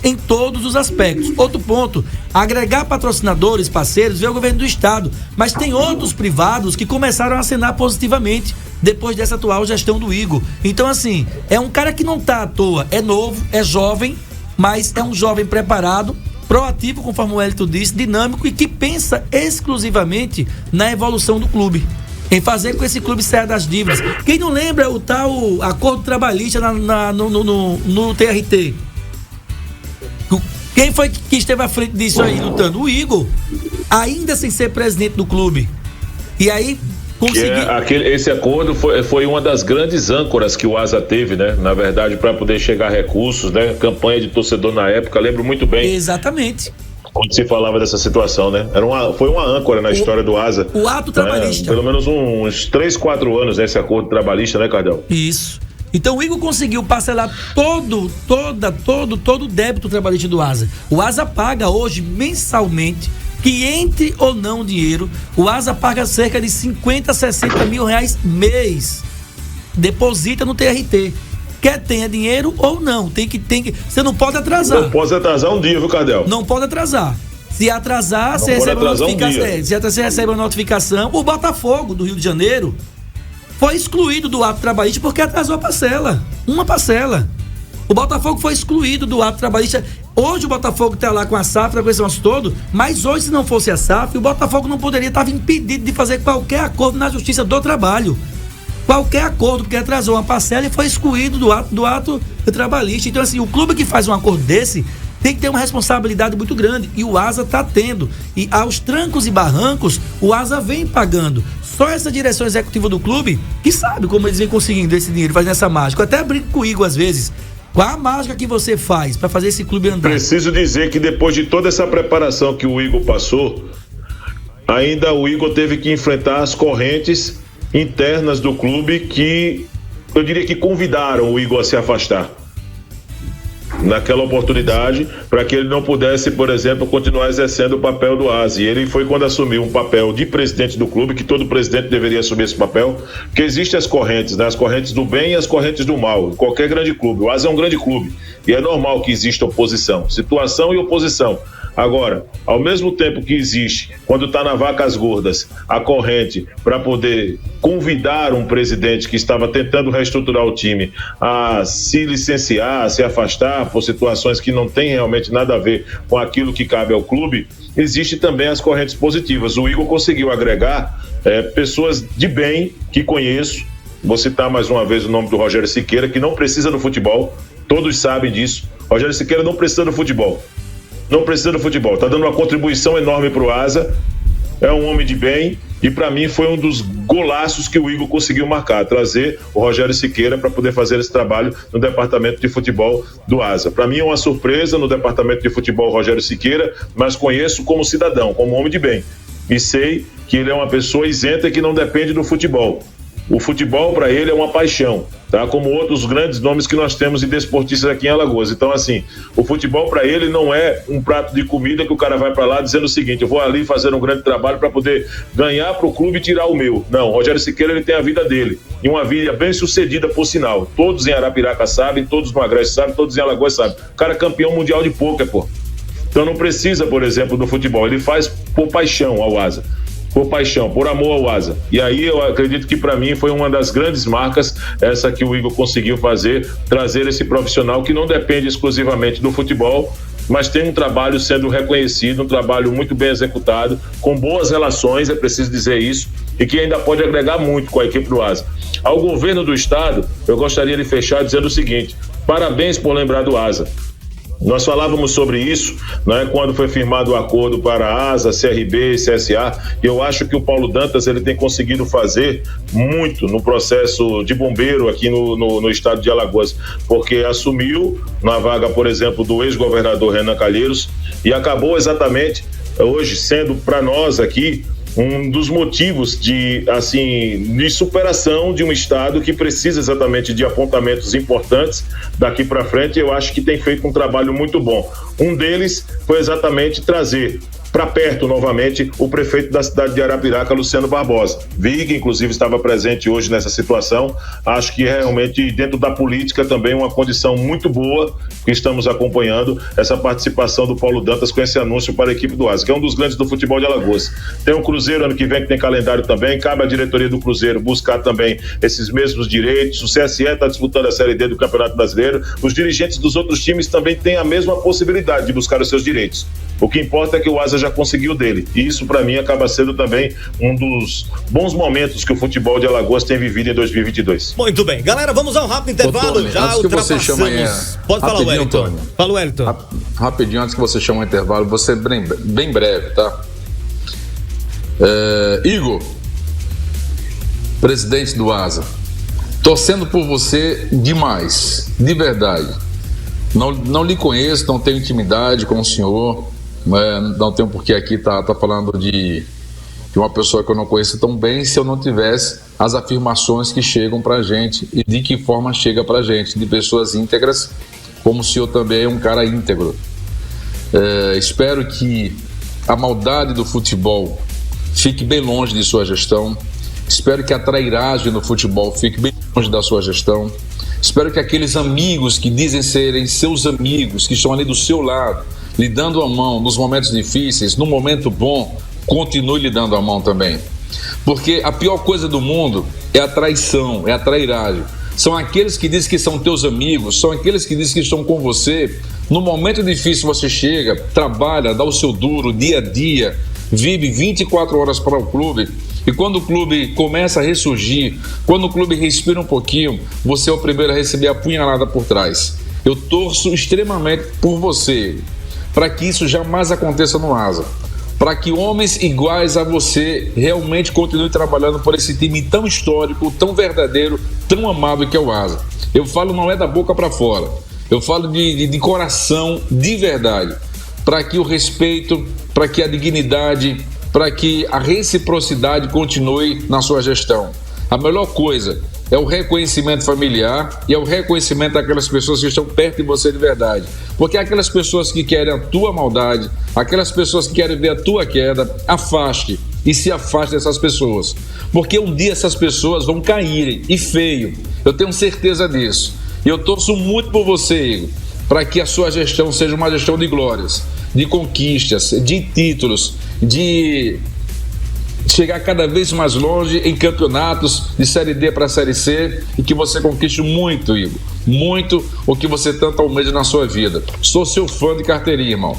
em todos os aspectos. Outro ponto, agregar patrocinadores, parceiros, veio o governo do estado, mas tem outros privados que começaram a acenar positivamente depois dessa atual gestão do Igor. Então, assim, é um cara que não tá à toa, é novo, é jovem, mas é um jovem preparado, proativo, conforme o Elton disse, dinâmico e que pensa exclusivamente na evolução do clube, em fazer com que esse clube saia das dívidas. Quem não lembra o tal acordo trabalhista no TRT? Quem foi que esteve à frente disso aí, lutando? O Igor, ainda sem ser presidente do clube. E aí conseguiu... Esse acordo foi uma das grandes âncoras que o Asa teve, né? Na verdade, para poder chegar a recursos, né? Campanha de torcedor na época, lembro muito bem. Exatamente. Quando se falava dessa situação, né? Foi uma âncora na história do Asa. O ato trabalhista. Pelo menos uns 3, 4 anos, né? Esse acordo trabalhista, né, Cardel? Isso. Então o Igor conseguiu parcelar todo o débito trabalhista do Asa. O Asa paga hoje, mensalmente, que entre ou não dinheiro, o Asa paga cerca de 50, 60 mil reais mês. Deposita no TRT. Quer tenha dinheiro ou não. Você não pode atrasar. Não pode atrasar um dia, viu, Cardel? Não pode atrasar. Se atrasar, você recebe uma notificação. Você recebe uma notificação. O Botafogo do Rio de Janeiro foi excluído do ato trabalhista porque atrasou a parcela. Uma parcela. O Botafogo foi excluído do ato trabalhista. Hoje o Botafogo está lá com a SAF, com esse nosso todo, mas hoje, se não fosse a SAF, o Botafogo não poderia, estava impedido de fazer qualquer acordo na Justiça do Trabalho. Qualquer acordo, porque atrasou uma parcela e foi excluído do ato trabalhista. Então, assim, o clube que faz um acordo desse tem que ter uma responsabilidade muito grande. E o Asa está tendo. E aos trancos e barrancos, o Asa vem pagando. Só essa direção executiva do clube que sabe como eles vêm conseguindo esse dinheiro, fazendo essa mágica. Eu até brinco com o Igor às vezes. Qual a mágica que você faz para fazer esse clube andar? Preciso dizer que depois de toda essa preparação que o Igor passou, ainda o Igor teve que enfrentar as correntes internas do clube que, eu diria que convidaram o Igor a se afastar naquela oportunidade, para que ele não pudesse, por exemplo, continuar exercendo o papel do Asa. E ele foi quando assumiu um papel de presidente do clube, que todo presidente deveria assumir esse papel, porque existem as correntes, né? As correntes do bem e as correntes do mal, qualquer grande clube. O Asa é um grande clube e é normal que exista oposição, situação e oposição. Agora, ao mesmo tempo que existe, quando está na vacas gordas, a corrente para poder convidar um presidente que estava tentando reestruturar o time a se licenciar, a se afastar por situações que não têm realmente nada a ver com aquilo que cabe ao clube, existe também as correntes positivas. O Igor conseguiu agregar pessoas de bem que conheço. Vou citar mais uma vez o nome do Rogério Siqueira, que não precisa do futebol, todos sabem disso. Rogério Siqueira não precisa do futebol. Não precisa do futebol, está dando uma contribuição enorme para o Asa, é um homem de bem e para mim foi um dos golaços que o Igor conseguiu marcar, trazer o Rogério Siqueira para poder fazer esse trabalho no departamento de futebol do Asa. Para mim é uma surpresa no departamento de futebol o Rogério Siqueira, mas conheço como cidadão, como homem de bem e sei que ele é uma pessoa isenta e que não depende do futebol. O futebol para ele é uma paixão, tá? Como outros grandes nomes que nós temos de desportistas aqui em Alagoas. Então, assim, o futebol para ele não é um prato de comida que o cara vai para lá dizendo o seguinte: eu vou ali fazer um grande trabalho para poder ganhar para o clube e tirar o meu. Não, o Rogério Siqueira ele tem a vida dele e uma vida bem sucedida, por sinal. Todos em Arapiraca sabem, todos no Agreste sabem, todos em Alagoas sabem. O cara é campeão mundial de pôquer, pô. Então não precisa, por exemplo, do futebol. Ele faz por paixão ao Asa. Por paixão, por amor ao Asa. E aí eu acredito que para mim foi uma das grandes marcas essa que o Igor conseguiu fazer, trazer esse profissional que não depende exclusivamente do futebol, mas tem um trabalho sendo reconhecido, um trabalho muito bem executado, com boas relações, é preciso dizer isso, e que ainda pode agregar muito com a equipe do Asa. Ao governo do estado, eu gostaria de fechar dizendo o seguinte: parabéns por lembrar do Asa. Nós falávamos sobre isso, né, quando foi firmado o acordo para a ASA, CRB e CSA, e eu acho que o Paulo Dantas ele tem conseguido fazer muito no processo de bombeiro aqui no estado de Alagoas, porque assumiu na vaga, por exemplo, do ex-governador Renan Calheiros e acabou exatamente hoje sendo para nós aqui um dos motivos de superação de um estado que precisa exatamente de apontamentos importantes daqui para frente. Eu acho que tem feito um trabalho muito bom. Um deles foi exatamente trazer para perto novamente o prefeito da cidade de Arapiraca, Luciano Barbosa. Vi que inclusive estava presente hoje nessa situação. Acho que realmente dentro da política também uma condição muito boa que estamos acompanhando essa participação do Paulo Dantas com esse anúncio para a equipe do Asa, que é um dos grandes do futebol de Alagoas. Tem um Cruzeiro ano que vem que tem calendário também, cabe à diretoria do Cruzeiro buscar também esses mesmos direitos. O CSE está disputando a Série D do Campeonato Brasileiro, os dirigentes dos outros times também têm a mesma possibilidade de buscar os seus direitos. O que importa é que o Asa já conseguiu dele, e isso para mim acaba sendo também um dos bons momentos que o futebol de Alagoas tem vivido em 2022. Muito bem, galera, vamos ao rápido intervalo. Tony, já ultrapassamos. Pode falar, Wellington. Tony. Fala, Wellington. Rapidinho, antes que você chame o intervalo, vou ser bem breve, tá? Igor, presidente do Asa, torcendo por você demais, de verdade. Não lhe conheço, não tenho intimidade com o senhor, não tenho por que aqui tá falando de uma pessoa que eu não conheço tão bem se eu não tivesse as afirmações que chegam pra gente e de que forma chega pra gente, de pessoas íntegras, como o senhor também é um cara íntegro. Espero que a maldade do futebol fique bem longe de sua gestão. Espero que a trairagem no futebol fique bem longe da sua gestão. Espero que aqueles amigos que dizem serem seus amigos, que estão ali do seu lado, lhe dando a mão nos momentos difíceis, no momento bom, continue lhe dando a mão também. Porque a pior coisa do mundo é a traição, é a trairagem. São aqueles que dizem que são teus amigos, são aqueles que dizem que estão com você. No momento difícil você chega, trabalha, dá o seu duro, dia a dia, vive 24 horas para o clube. E quando o clube começa a ressurgir, quando o clube respira um pouquinho, você é o primeiro a receber a punhalada por trás. Eu torço extremamente por você, para que isso jamais aconteça no Asa, para que homens iguais a você realmente continuem trabalhando por esse time tão histórico, tão verdadeiro, tão amável que é o Asa. Eu falo não é da boca para fora, eu falo de coração, de verdade, para que o respeito, para que a dignidade, para que a reciprocidade continue na sua gestão. A melhor coisa é o reconhecimento familiar e é o reconhecimento daquelas pessoas que estão perto de você de verdade. Porque aquelas pessoas que querem a tua maldade, aquelas pessoas que querem ver a tua queda, afaste e se afaste dessas pessoas. Porque um dia essas pessoas vão caírem, e feio. Eu tenho certeza disso. E eu torço muito por você, Igor, para que a sua gestão seja uma gestão de glórias, de conquistas, de títulos, de chegar cada vez mais longe em campeonatos de Série D para Série C e que você conquiste muito, Igor, muito o que você tanto almeja na sua vida. Sou seu fã de carteirinha, irmão.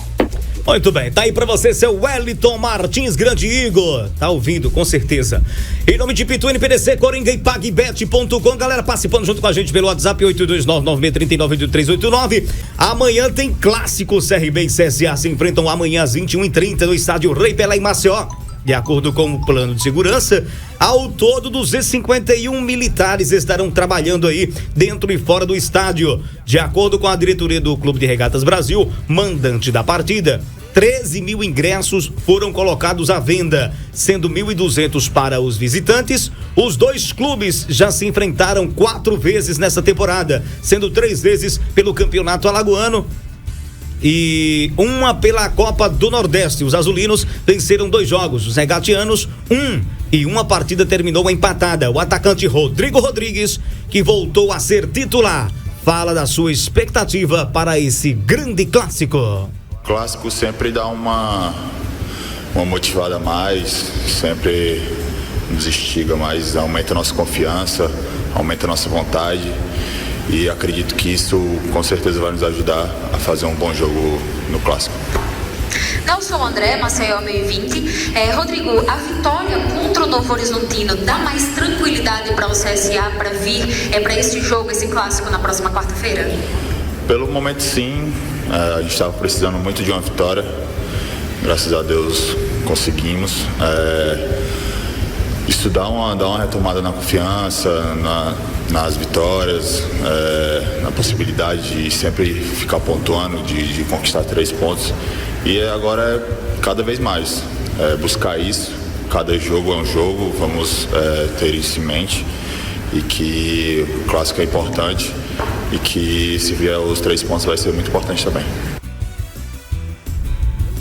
Muito bem, tá aí pra você, seu Wellington Martins, grande Igor. Tá ouvindo, com certeza. Em nome de Pitu, NPDC, Coringa e PagBet.com. Galera participando junto com a gente pelo WhatsApp 829-9639-8389. Amanhã tem clássico. CRB e CSA se enfrentam amanhã às 21h30 no estádio Rei Pelé em Maceió. De acordo com o plano de segurança, ao todo 251 militares estarão trabalhando aí dentro e fora do estádio. De acordo com a diretoria do Clube de Regatas Brasil, mandante da partida, 13 mil ingressos foram colocados à venda, sendo 1.200 para os visitantes. Os dois clubes já se enfrentaram 4 vezes nessa temporada, sendo 3 vezes pelo Campeonato Alagoano e uma pela Copa do Nordeste. Os azulinos venceram 2 jogos, os regatianos 1, e uma partida terminou empatada. O atacante Rodrigo Rodrigues, que voltou a ser titular, fala da sua expectativa para esse grande clássico. O clássico sempre dá uma motivada a mais, sempre nos instiga mais, aumenta a nossa confiança, aumenta a nossa vontade. E acredito que isso com certeza vai nos ajudar a fazer um bom jogo no clássico. Nelson André, Maceió 2020. Rodrigo, a vitória contra o Novo Horizontino dá mais tranquilidade para o CSA para vir para esse jogo, esse clássico na próxima quarta-feira? Pelo momento sim, a gente estava precisando muito de uma vitória, graças a Deus conseguimos. Isso dá uma retomada na confiança, nas vitórias, na possibilidade de sempre ficar pontuando, de conquistar 3 pontos. E agora é cada vez mais buscar isso. Cada jogo é um jogo, vamos ter isso em mente. E que o clássico é importante e que se vier os 3 pontos vai ser muito importante também.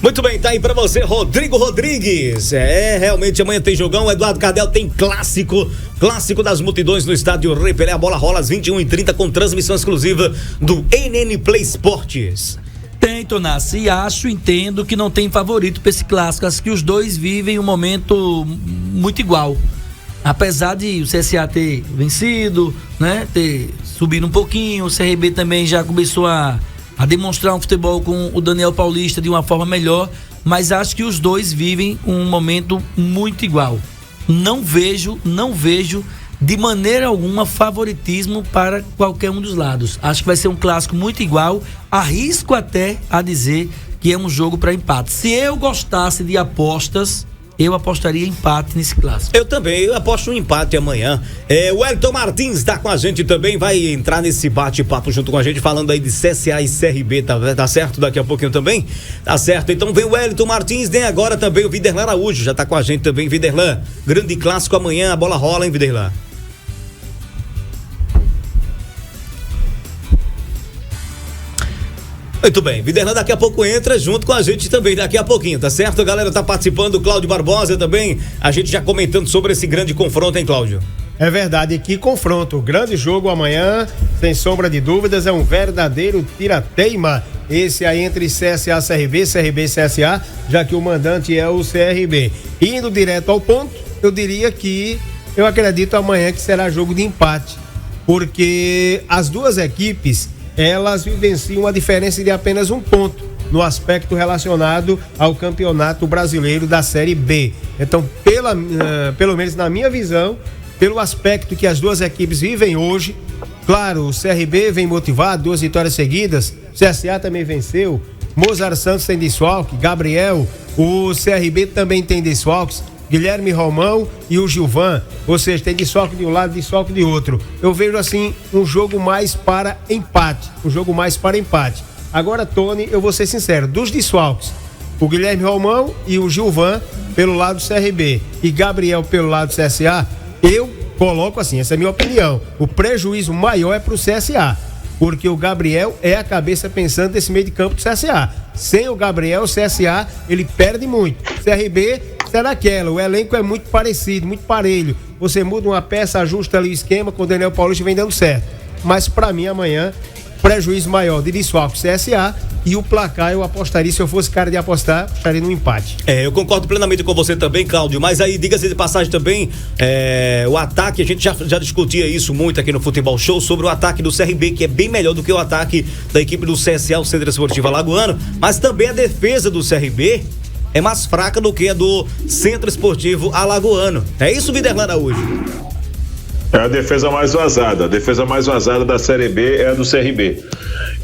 Muito bem, tá aí pra você, Rodrigo Rodrigues. Realmente amanhã tem jogão. Eduardo Cardel tem clássico das multidões no estádio Rei Pelé. A bola rola às 21h30 com transmissão exclusiva do NN Play Esportes. Tem, Tonassi, e entendo que não tem favorito pra esse clássico. Acho que os dois vivem um momento muito igual. Apesar de o CSA ter vencido, né? Ter subido um pouquinho, o CRB também já começou a demonstrar um futebol com o Daniel Paulista de uma forma melhor, mas acho que os dois vivem um momento muito igual. Não vejo de maneira alguma favoritismo para qualquer um dos lados. Acho que vai ser um clássico muito igual. Arrisco até a dizer que é um jogo para empate. Se eu gostasse de apostas, eu apostaria empate nesse clássico. Eu também, eu aposto um empate amanhã. O Wellington Martins está com a gente também, vai entrar nesse bate-papo junto com a gente, falando aí de CSA e CRB, tá certo? Daqui a pouquinho também? Tá certo, então vem o Wellington Martins, tem agora também o Viderlan Araújo, já tá com a gente também, Viderlan. Grande clássico amanhã, a bola rola, hein, Viderlan? Muito bem, Viderlan daqui a pouco entra junto com a gente também, daqui a pouquinho, tá certo? A galera tá participando, o Cláudio Barbosa também, a gente já comentando sobre esse grande confronto, hein, Cláudio? É verdade, que confronto, o grande jogo amanhã, sem sombra de dúvidas, é um verdadeiro tira-teima, esse aí entre CSA e CRB, CRB e CSA, já que o mandante é o CRB. Indo direto ao ponto, eu diria que eu acredito amanhã que será jogo de empate, porque as duas equipes, elas vivenciam uma diferença de apenas um ponto no aspecto relacionado ao Campeonato Brasileiro da Série B. Então, pelo menos na minha visão, pelo aspecto que as duas equipes vivem hoje, claro, o CRB vem motivado, 2 vitórias seguidas, o CSA também venceu, Mozart Santos tem desfalque, Gabriel, o CRB também tem desfalques, Guilherme Romão e o Gilvan, ou seja, tem desfalque de um lado, desfalque de outro. Eu vejo assim um jogo mais para empate, Agora, Tony, eu vou ser sincero, dos desfalques, o Guilherme Romão e o Gilvan pelo lado do CRB e Gabriel pelo lado do CSA, eu coloco assim, essa é a minha opinião, o prejuízo maior é pro CSA, porque o Gabriel é a cabeça pensante desse meio de campo do CSA. Sem o Gabriel, o CSA, ele perde muito. CRB, será aquela, o elenco é muito parecido, muito parelho. Você muda uma peça, ajusta ali o esquema, com o Daniel Paulista vem dando certo. Mas pra mim, amanhã, prejuízo maior de desfalque CSA e o placar eu apostaria, se eu fosse cara de apostar, estaria no empate. Eu concordo plenamente com você também, Cláudio, mas aí diga-se de passagem também, o ataque, a gente já discutia isso muito aqui no Futebol Show, sobre o ataque do CRB, que é bem melhor do que o ataque da equipe do CSA, o Centro Esportivo Alagoano, mas também a defesa do CRB é mais fraca do que a do Centro Esportivo Alagoano. É isso, Viderlan Araújo? É a defesa mais vazada. A defesa mais vazada da Série B é a do CRB.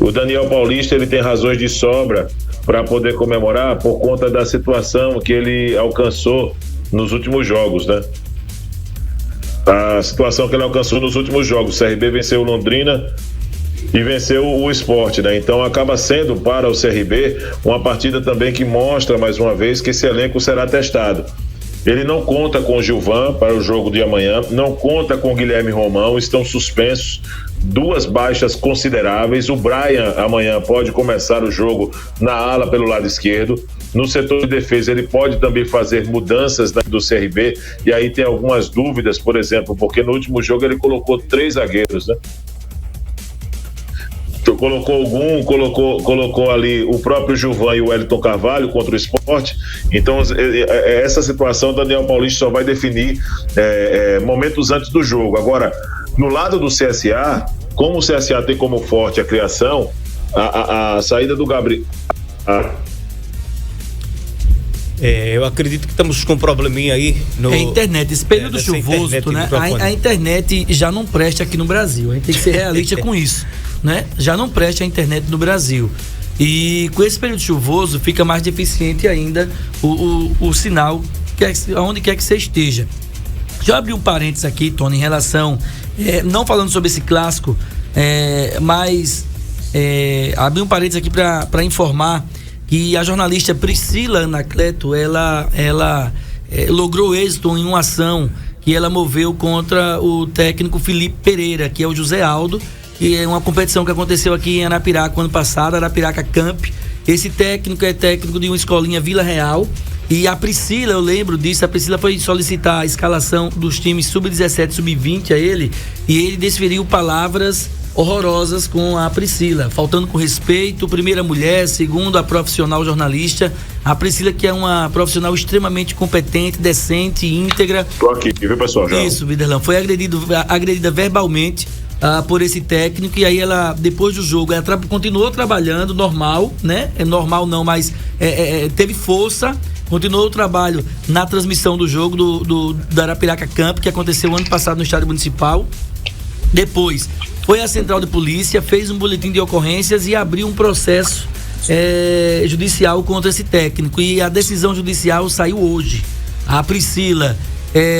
O Daniel Paulista, ele tem razões de sobra para poder comemorar por conta da situação que ele alcançou nos últimos jogos, né? A situação que ele alcançou nos últimos jogos. O CRB venceu o Londrina e venceu o Sport, né? Então acaba sendo para o CRB uma partida também que mostra mais uma vez que esse elenco será testado. Ele não conta com o Gilvan para o jogo de amanhã, não conta com o Guilherme Romão, estão suspensos, 2 baixas consideráveis. O Brian amanhã pode começar o jogo na ala pelo lado esquerdo. No setor de defesa ele pode também fazer mudanças do CRB, e aí tem algumas dúvidas, por exemplo, porque no último jogo ele colocou 3 zagueiros, né? Colocou ali o próprio Gilvan e o Wellington Carvalho contra o Sport. Então essa situação o Daniel Paulista só vai definir momentos antes do jogo. Agora, no lado do CSA, como o CSA tem como forte a criação, a saída do Gabriel... eu acredito que estamos com um probleminha aí no... É a internet, esse período chuvoso, né? A internet já não presta aqui no Brasil, a gente tem que ser realista com isso, né? Já não presta a internet no Brasil. E com esse período chuvoso fica mais deficiente ainda o sinal, aonde quer que você esteja. Deixa eu abrir um parênteses aqui, Tony, em relação, não falando sobre esse clássico, mas abrir um parênteses aqui para informar que a jornalista Priscila Anacleto, ela logrou êxito em uma ação que ela moveu contra o técnico Felipe Pereira, que é o José Aldo, que é uma competição que aconteceu aqui em Arapiraca ano passado, Arapiraca Camp, Esse técnico é técnico de uma escolinha Vila Real. E a Priscila, eu lembro disso, a Priscila foi solicitar a escalação dos times sub-17, sub-20 a ele, e ele desferiu palavras horrorosas com a Priscila, faltando com respeito, primeira mulher, segundo a profissional jornalista, a Priscila, que é uma profissional extremamente competente, decente, íntegra. Tô aqui, viu, pessoal? Já. Isso, Viderlan, foi agredida verbalmente por esse técnico, e aí ela, depois do jogo, ela continuou trabalhando normal, né? É normal não, mas teve força. Continuou o trabalho na transmissão do jogo do Arapiraca Camp, que aconteceu ano passado no estádio municipal. Depois foi à central de polícia, fez um boletim de ocorrências e abriu um processo judicial contra esse técnico. E a decisão judicial saiu hoje. A Priscila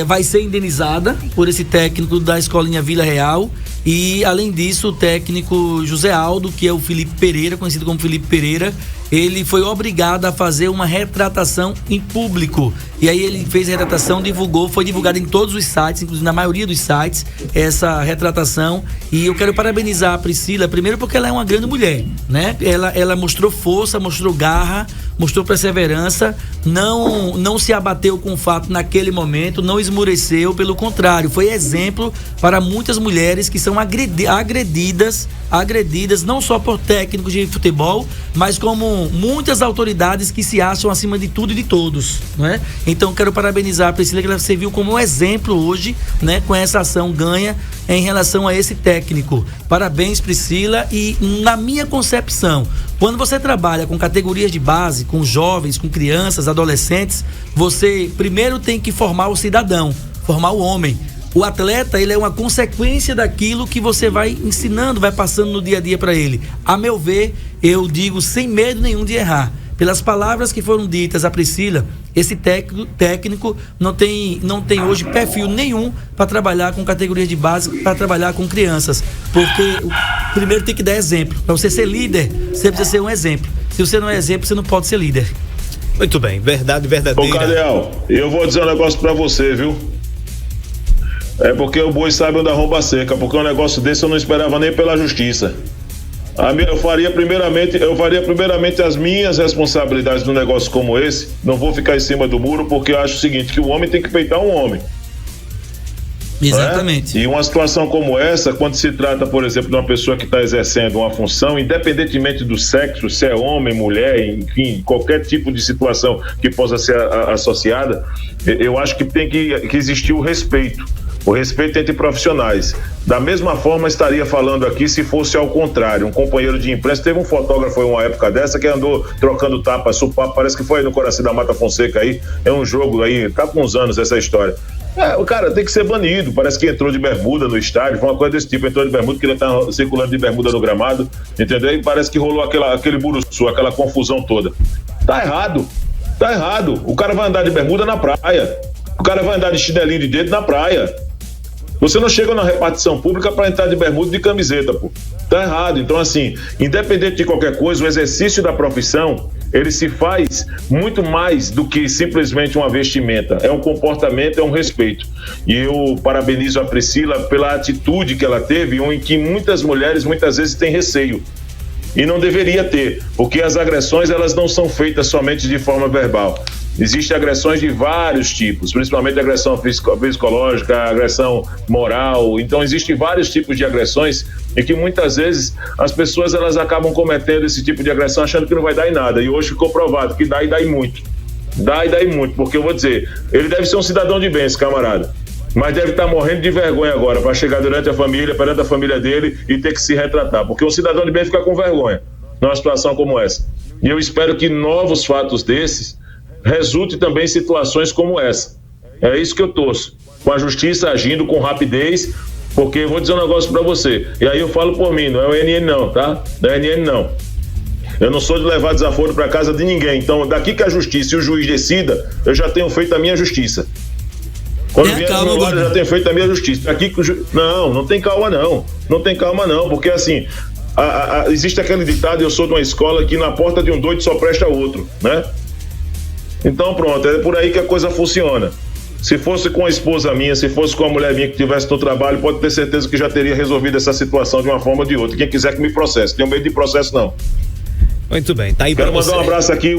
vai ser indenizada por esse técnico da escolinha Vila Real. E, além disso, o técnico José Aldo, que é o Felipe Pereira, conhecido como Felipe Pereira, ele foi obrigado a fazer uma retratação em público. E aí ele fez a retratação, foi divulgada em todos os sites, inclusive na maioria dos sites, essa retratação. E eu quero parabenizar a Priscila, primeiro porque ela é uma grande mulher, né? Ela mostrou força, mostrou garra, mostrou perseverança, não se abateu com o fato naquele momento, não esmureceu, pelo contrário, foi exemplo para muitas mulheres que são agredidas não só por técnicos de futebol, mas como muitas autoridades que se acham acima de tudo e de todos, né? Então quero parabenizar a Priscila, que ela serviu como um exemplo hoje, né? Com essa ação ganha em relação a esse técnico. Parabéns, Priscila. E na minha concepção, quando você trabalha com categorias de base, com jovens, com crianças, adolescentes, você primeiro tem que formar o cidadão, formar o homem. O atleta, ele é uma consequência daquilo que você vai ensinando, vai passando no dia a dia para ele. A meu ver, eu digo sem medo nenhum de errar. Pelas palavras que foram ditas a Priscila, esse técnico não tem hoje perfil nenhum para trabalhar com categorias de base, para trabalhar com crianças. Porque primeiro tem que dar exemplo. Para você ser líder, você precisa ser um exemplo. Se você não é exemplo, você não pode ser líder. Muito bem, verdade verdadeira. Ô, Cadel, eu vou dizer um negócio para você, viu? É porque o boi sabe onde arromba seca, porque um negócio desse eu não esperava nem pela justiça. Eu faria primeiramente as minhas responsabilidades num negócio como esse. Não vou ficar em cima do muro, porque eu acho o seguinte, que o homem tem que peitar um homem. Exatamente. E uma situação como essa, quando se trata, por exemplo, de uma pessoa que está exercendo uma função, independentemente do sexo, se é homem, mulher, enfim, qualquer tipo de situação que possa ser associada, eu acho que tem que existir o respeito entre profissionais. Da mesma forma, estaria falando aqui se fosse ao contrário, um companheiro de imprensa, teve um fotógrafo em uma época dessa que andou trocando tapa, supapo, parece que foi aí no Coraci da Mata Fonseca aí, é um jogo aí, tá com uns anos essa história. O cara tem que ser banido, parece que entrou de bermuda no estádio, foi uma coisa desse tipo, entrou de bermuda, que ele tá circulando de bermuda no gramado, entendeu? E parece que rolou aquele buruçu, aquela confusão toda. Tá errado, o cara vai andar de bermuda na praia, o cara vai andar de chinelinho de dedo na praia. Você não chega na repartição pública para entrar de bermuda e de camiseta, pô. Tá errado. Então, assim, independente de qualquer coisa, o exercício da profissão, ele se faz muito mais do que simplesmente uma vestimenta. É um comportamento, é um respeito. E eu parabenizo a Priscila pela atitude que ela teve, em que muitas mulheres, muitas vezes, têm receio. E não deveria ter, porque as agressões, elas não são feitas somente de forma verbal. Existem agressões de vários tipos, principalmente agressão psicológica, agressão moral. Então, existem vários tipos de agressões e que muitas vezes as pessoas elas acabam cometendo esse tipo de agressão achando que não vai dar em nada. E hoje ficou provado que dá e dá e muito. Dá e dá e muito, porque eu vou dizer, ele deve ser um cidadão de bem, esse camarada. Mas deve estar morrendo de vergonha agora para chegar perante a família dele e ter que se retratar. Porque um cidadão de bem fica com vergonha numa situação como essa. E eu espero que novos fatos desses resulte também em situações como essa. É isso que eu torço. Com a justiça agindo com rapidez, porque eu vou dizer um negócio pra você. E aí eu falo por mim, não é o NN não, tá? Não é o NN não. Eu não sou de levar desaforo pra casa de ninguém. Então, daqui que a justiça e o juiz decida, eu já tenho feito a minha justiça. Quando vier do meu lado, eu já tenho feito a minha justiça. Aqui que não tem calma não. Não tem calma não, porque assim, existe aquele ditado, eu sou de uma escola que na porta de um doido só presta outro, né? Então pronto, é por aí que a coisa funciona. Se fosse com a esposa minha, se fosse com a mulher minha que estivesse no trabalho, pode ter certeza que já teria resolvido essa situação de uma forma ou de outra. Quem quiser que me processe, tenho medo de processo não. Muito bem, tá aí Quero pra mandar você. um abraço aqui,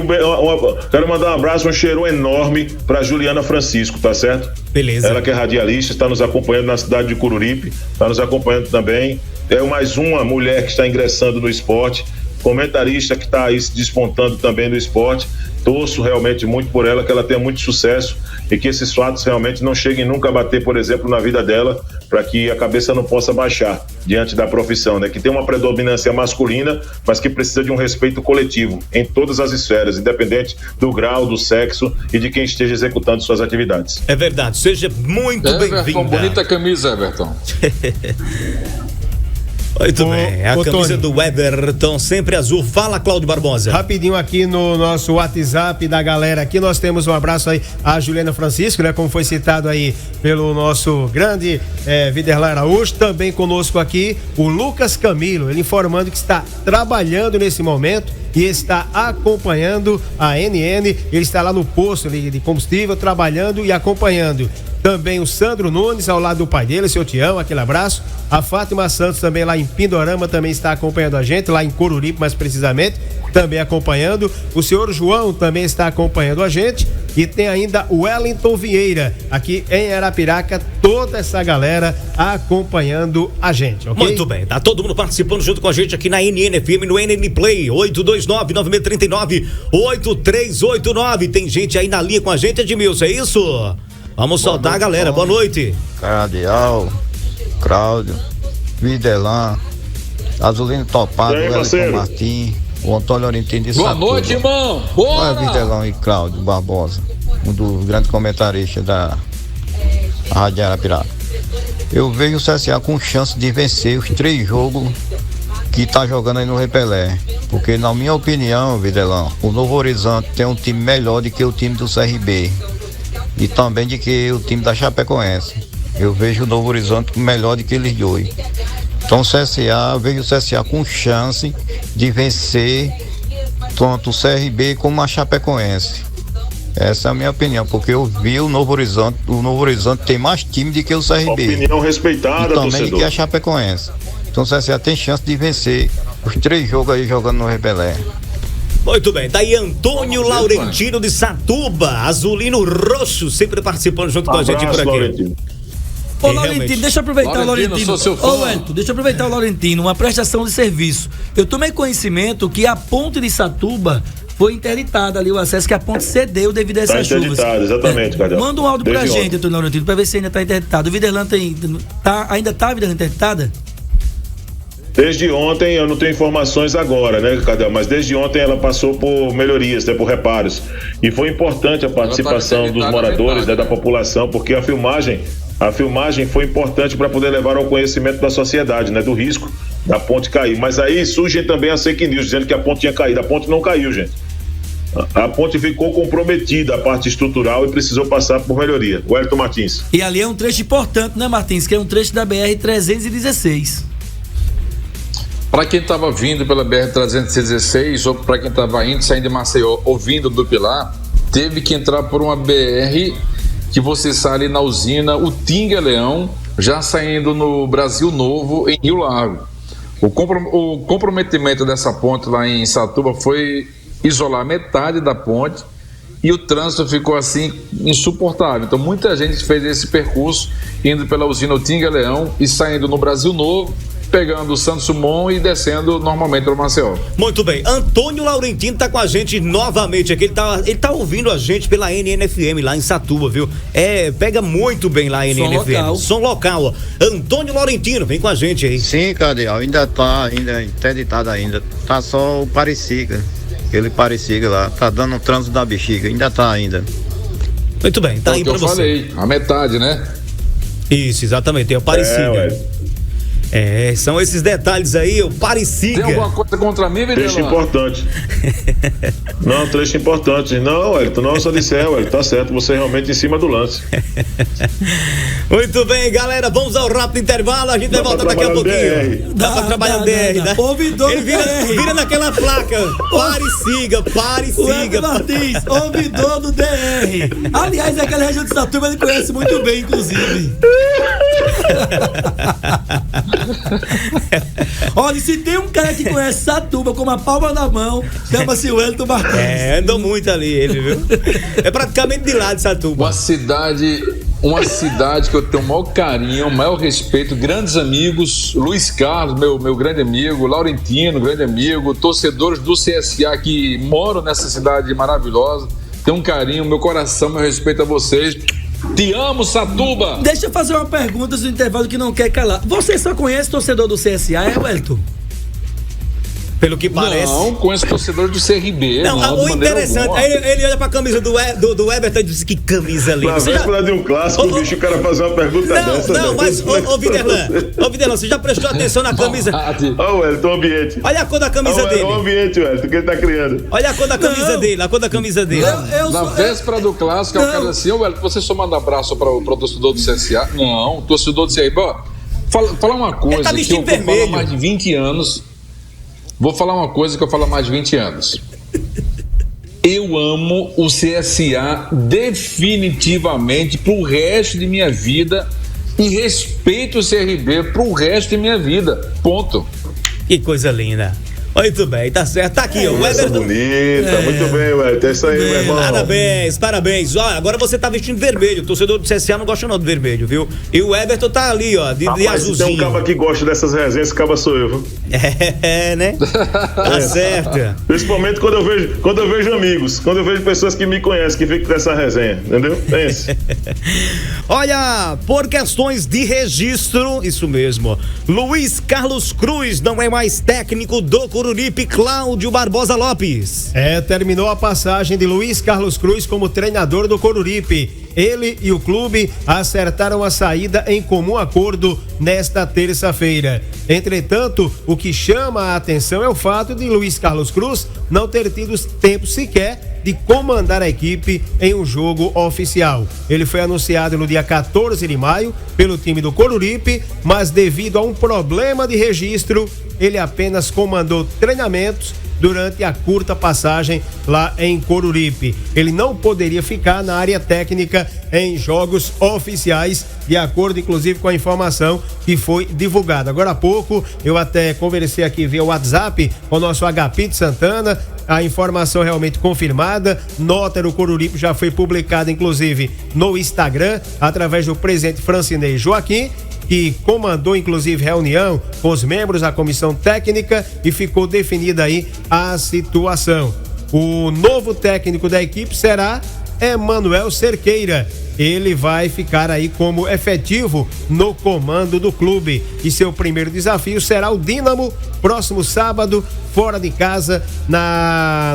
quero mandar um abraço, um cheiro enorme pra Juliana Francisco, tá certo? Beleza. Ela que é radialista, está nos acompanhando na cidade de Coruripe, está nos acompanhando também. É mais uma mulher que está ingressando no esporte, comentarista que está aí se despontando também no esporte. Torço realmente muito por ela, que ela tenha muito sucesso e que esses fatos realmente não cheguem nunca a bater, por exemplo, na vida dela, para que a cabeça não possa baixar diante da profissão, né? Que tem uma predominância masculina, mas que precisa de um respeito coletivo em todas as esferas, independente do grau, do sexo e de quem esteja executando suas atividades. É verdade, seja muito Everton, bem-vinda. bonita camisa, Everton. Muito bem, a camisa Tony, do Everton, sempre azul. Fala, Cláudio Barbosa. Rapidinho aqui no nosso WhatsApp da galera aqui, nós temos um abraço aí a Juliana Francisco, né? Como foi citado aí pelo nosso grande Viderlan Araújo, também conosco aqui o Lucas Camilo, ele informando que está trabalhando nesse momento e está acompanhando a NN, ele está lá no posto de combustível, trabalhando e acompanhando. Também o Sandro Nunes, ao lado do pai dele, seu Tião, aquele abraço. A Fátima Santos também lá em Pindorama também está acompanhando a gente, lá em Coruripe mais precisamente, também acompanhando. O senhor João também está acompanhando a gente. E tem ainda o Wellington Vieira, aqui em Arapiraca, toda essa galera acompanhando a gente, ok? Muito bem, tá todo mundo participando junto com a gente aqui na NNFM, no NN Play, 829-9639-8389. Tem gente aí na linha com a gente, Edmilson, é isso? Vamos soltar a galera, boa noite. Cardeal, Cláudio, Viderlan, Azulino Topado, Wellington Martins, o Antônio Orentino de Boa Satuba. noite, irmão. Bora! Olha, Viderlan e Cláudio Barbosa, um dos grandes comentaristas da Rádio Arapiraca. Eu vejo o CSA com chance de vencer os 3 jogos que tá jogando aí no Repelé. Porque, na minha opinião, Viderlan, o Novo Horizonte tem um time melhor do que o time do CRB. E também de que o time da Chapecoense. Eu vejo o Novo Horizonte melhor do que eles dois. Então eu vejo o CSA com chance de vencer tanto o CRB como a Chapecoense. Essa é a minha opinião, porque eu vi o Novo Horizonte tem mais time do que o CRB. Opinião respeitada, e também torcedor. do que a Chapecoense. Então o CSA tem chance de vencer os 3 jogos aí jogando no Repelé. Muito bem, tá aí Antônio Laurentino de Satuba, azulino roxo, sempre participando junto com a gente por aqui. Laurentino. Ô, Laurentino, deixa eu aproveitar o Laurentino. Ô, Wellington, deixa eu aproveitar o Laurentino, uma prestação de serviço. Eu tomei conhecimento que a ponte de Satuba foi interditada ali, o acesso que a ponte cedeu devido a essas chuvas. Interditada, exatamente, Cardeal. Manda um áudio pra Desde gente, Antônio Laurentino, pra ver se ainda tá interditado. O Viderlan ainda tá interditada? Desde ontem, eu não tenho informações agora, né, Cadel? Mas desde ontem ela passou por melhorias, né, por reparos. E foi importante a participação dos moradores, né, da população, porque a filmagem foi importante para poder levar ao conhecimento da sociedade, né, do risco da ponte cair. Mas aí surgem também as fake news, dizendo que a ponte tinha caído. A ponte não caiu, gente. A ponte ficou comprometida, a parte estrutural, e precisou passar por melhoria. Wellington Martins. E ali é um trecho importante, né, Martins? Que é um trecho da BR-316. Para quem estava vindo pela BR-316 ou para quem estava indo, saindo de Maceió ou vindo do Pilar, teve que entrar por uma BR que você sai ali na usina, o Tinga Leão, já saindo no Brasil Novo, em Rio Largo. O comprometimento dessa ponte lá em Satuba foi isolar metade da ponte e o trânsito ficou assim insuportável. Então muita gente fez esse percurso indo pela usina Tinga Leão e saindo no Brasil Novo, pegando o Santos Dumont e descendo normalmente para o Maceió. Muito bem, Antônio Laurentino tá com a gente novamente aqui, ele tá ouvindo a gente pela NNFM lá em Satuba, viu? Pega muito bem lá a NNFM. Som local, ó. Antônio Laurentino, vem com a gente aí. Sim, Cardeal, ainda interditado ainda. Tá só o Pareciga, aquele Pareciga lá, tá dando um trânsito da bexiga, ainda tá ainda. Muito bem, tá aí pra você. Eu falei, a metade, né? Isso, exatamente, é o Pareciga. São esses detalhes aí, o Pareciga. Tem alguma coisa contra mim, Videlão? Trecho importante. Não, trecho importante. Não, Wellington, não, só disse, Wellington, tá certo, você realmente em cima do lance. Muito bem, galera, vamos ao rápido intervalo, a gente vai voltar daqui a pouquinho. Dá pra trabalhar DR, né? Ouvidor do DR. Vira naquela placa, Pareciga. Wellington Martins, ouvidor do DR. Aliás, aquela região de Satuba ele conhece muito bem, inclusive. Olha, se tem um cara que conhece Satuba como a palma da mão, chama-se Wellington Martins. Andou muito ali ele, viu? É praticamente de lá de Satuba. Uma cidade que eu tenho o maior carinho, o maior respeito, grandes amigos, Luiz Carlos, meu grande amigo, Laurentino, grande amigo, torcedores do CSA que moram nessa cidade maravilhosa. Tenho um carinho, meu coração, meu respeito a vocês. Te amo, Satuba! Deixa eu fazer uma pergunta no intervalo que não quer calar. Você só conhece torcedor do CSA, Wellington? Pelo que parece. Não, conheço torcedor do CRB. Não, o interessante, aí ele olha pra camisa do Everton e diz que camisa linda. Na véspera de um clássico, bicho, o cara fazer uma pergunta dessa. Não, mas, ô Viderlan, você já prestou atenção na camisa? Ó, o Wellington, o ambiente. Olha a cor da camisa dele. Olha o ambiente, Wellington, que ele tá criando. Olha a cor da camisa dele, Na véspera do clássico, é o cara assim, ô Wellington, você só manda abraço pro torcedor do CSA? Não, torcedor do CSA. Falar uma coisa tá que eu falo há mais de 20 anos. Vou falar uma coisa que eu falo há mais de 20 anos. Eu amo o CSA definitivamente pro resto de minha vida e respeito o CRB pro resto de minha vida. Ponto. Que coisa linda. Muito bem, tá certo. Tá aqui, ó. O Everton. Bonita, muito bem, Wellington. É isso aí, meu irmão. Parabéns. Ó, agora você tá vestindo vermelho. O torcedor do CSA não gosta não do vermelho, viu? E o Everton tá ali, ó, de azulzinho. Tem um cabo que gosta dessas resenhas, esse cabo sou eu, viu? Né? Tá certo. Principalmente quando eu vejo amigos, quando eu vejo pessoas que me conhecem, que ficam dessa resenha, entendeu? Pense. Olha, por questões de registro, isso mesmo, Luiz Carlos Cruz não é mais técnico do Coruripe, Cláudio Barbosa Lopes. Terminou a passagem de Luiz Carlos Cruz como treinador do Coruripe. Ele e o clube acertaram a saída em comum acordo nesta terça-feira. Entretanto, o que chama a atenção é o fato de Luiz Carlos Cruz não ter tido tempo sequer de comandar a equipe em um jogo oficial. Ele foi anunciado no dia 14 de maio pelo time do Coruripe, mas devido a um problema de registro, ele apenas comandou treinamentos durante a curta passagem lá em Coruripe. Ele não poderia ficar na área técnica em jogos oficiais, de acordo inclusive com a informação que foi divulgada. Agora há pouco eu até conversei aqui via WhatsApp com o nosso Agapito Santana, a informação realmente confirmada, nota do Coruripe já foi publicada inclusive no Instagram, através do presidente Francinei Joaquim, que comandou inclusive reunião com os membros da comissão técnica e ficou definida aí a situação. O novo técnico da equipe será Emanuel Cerqueira. Ele vai ficar aí como efetivo no comando do clube e seu primeiro desafio será o Dínamo próximo sábado, fora de casa,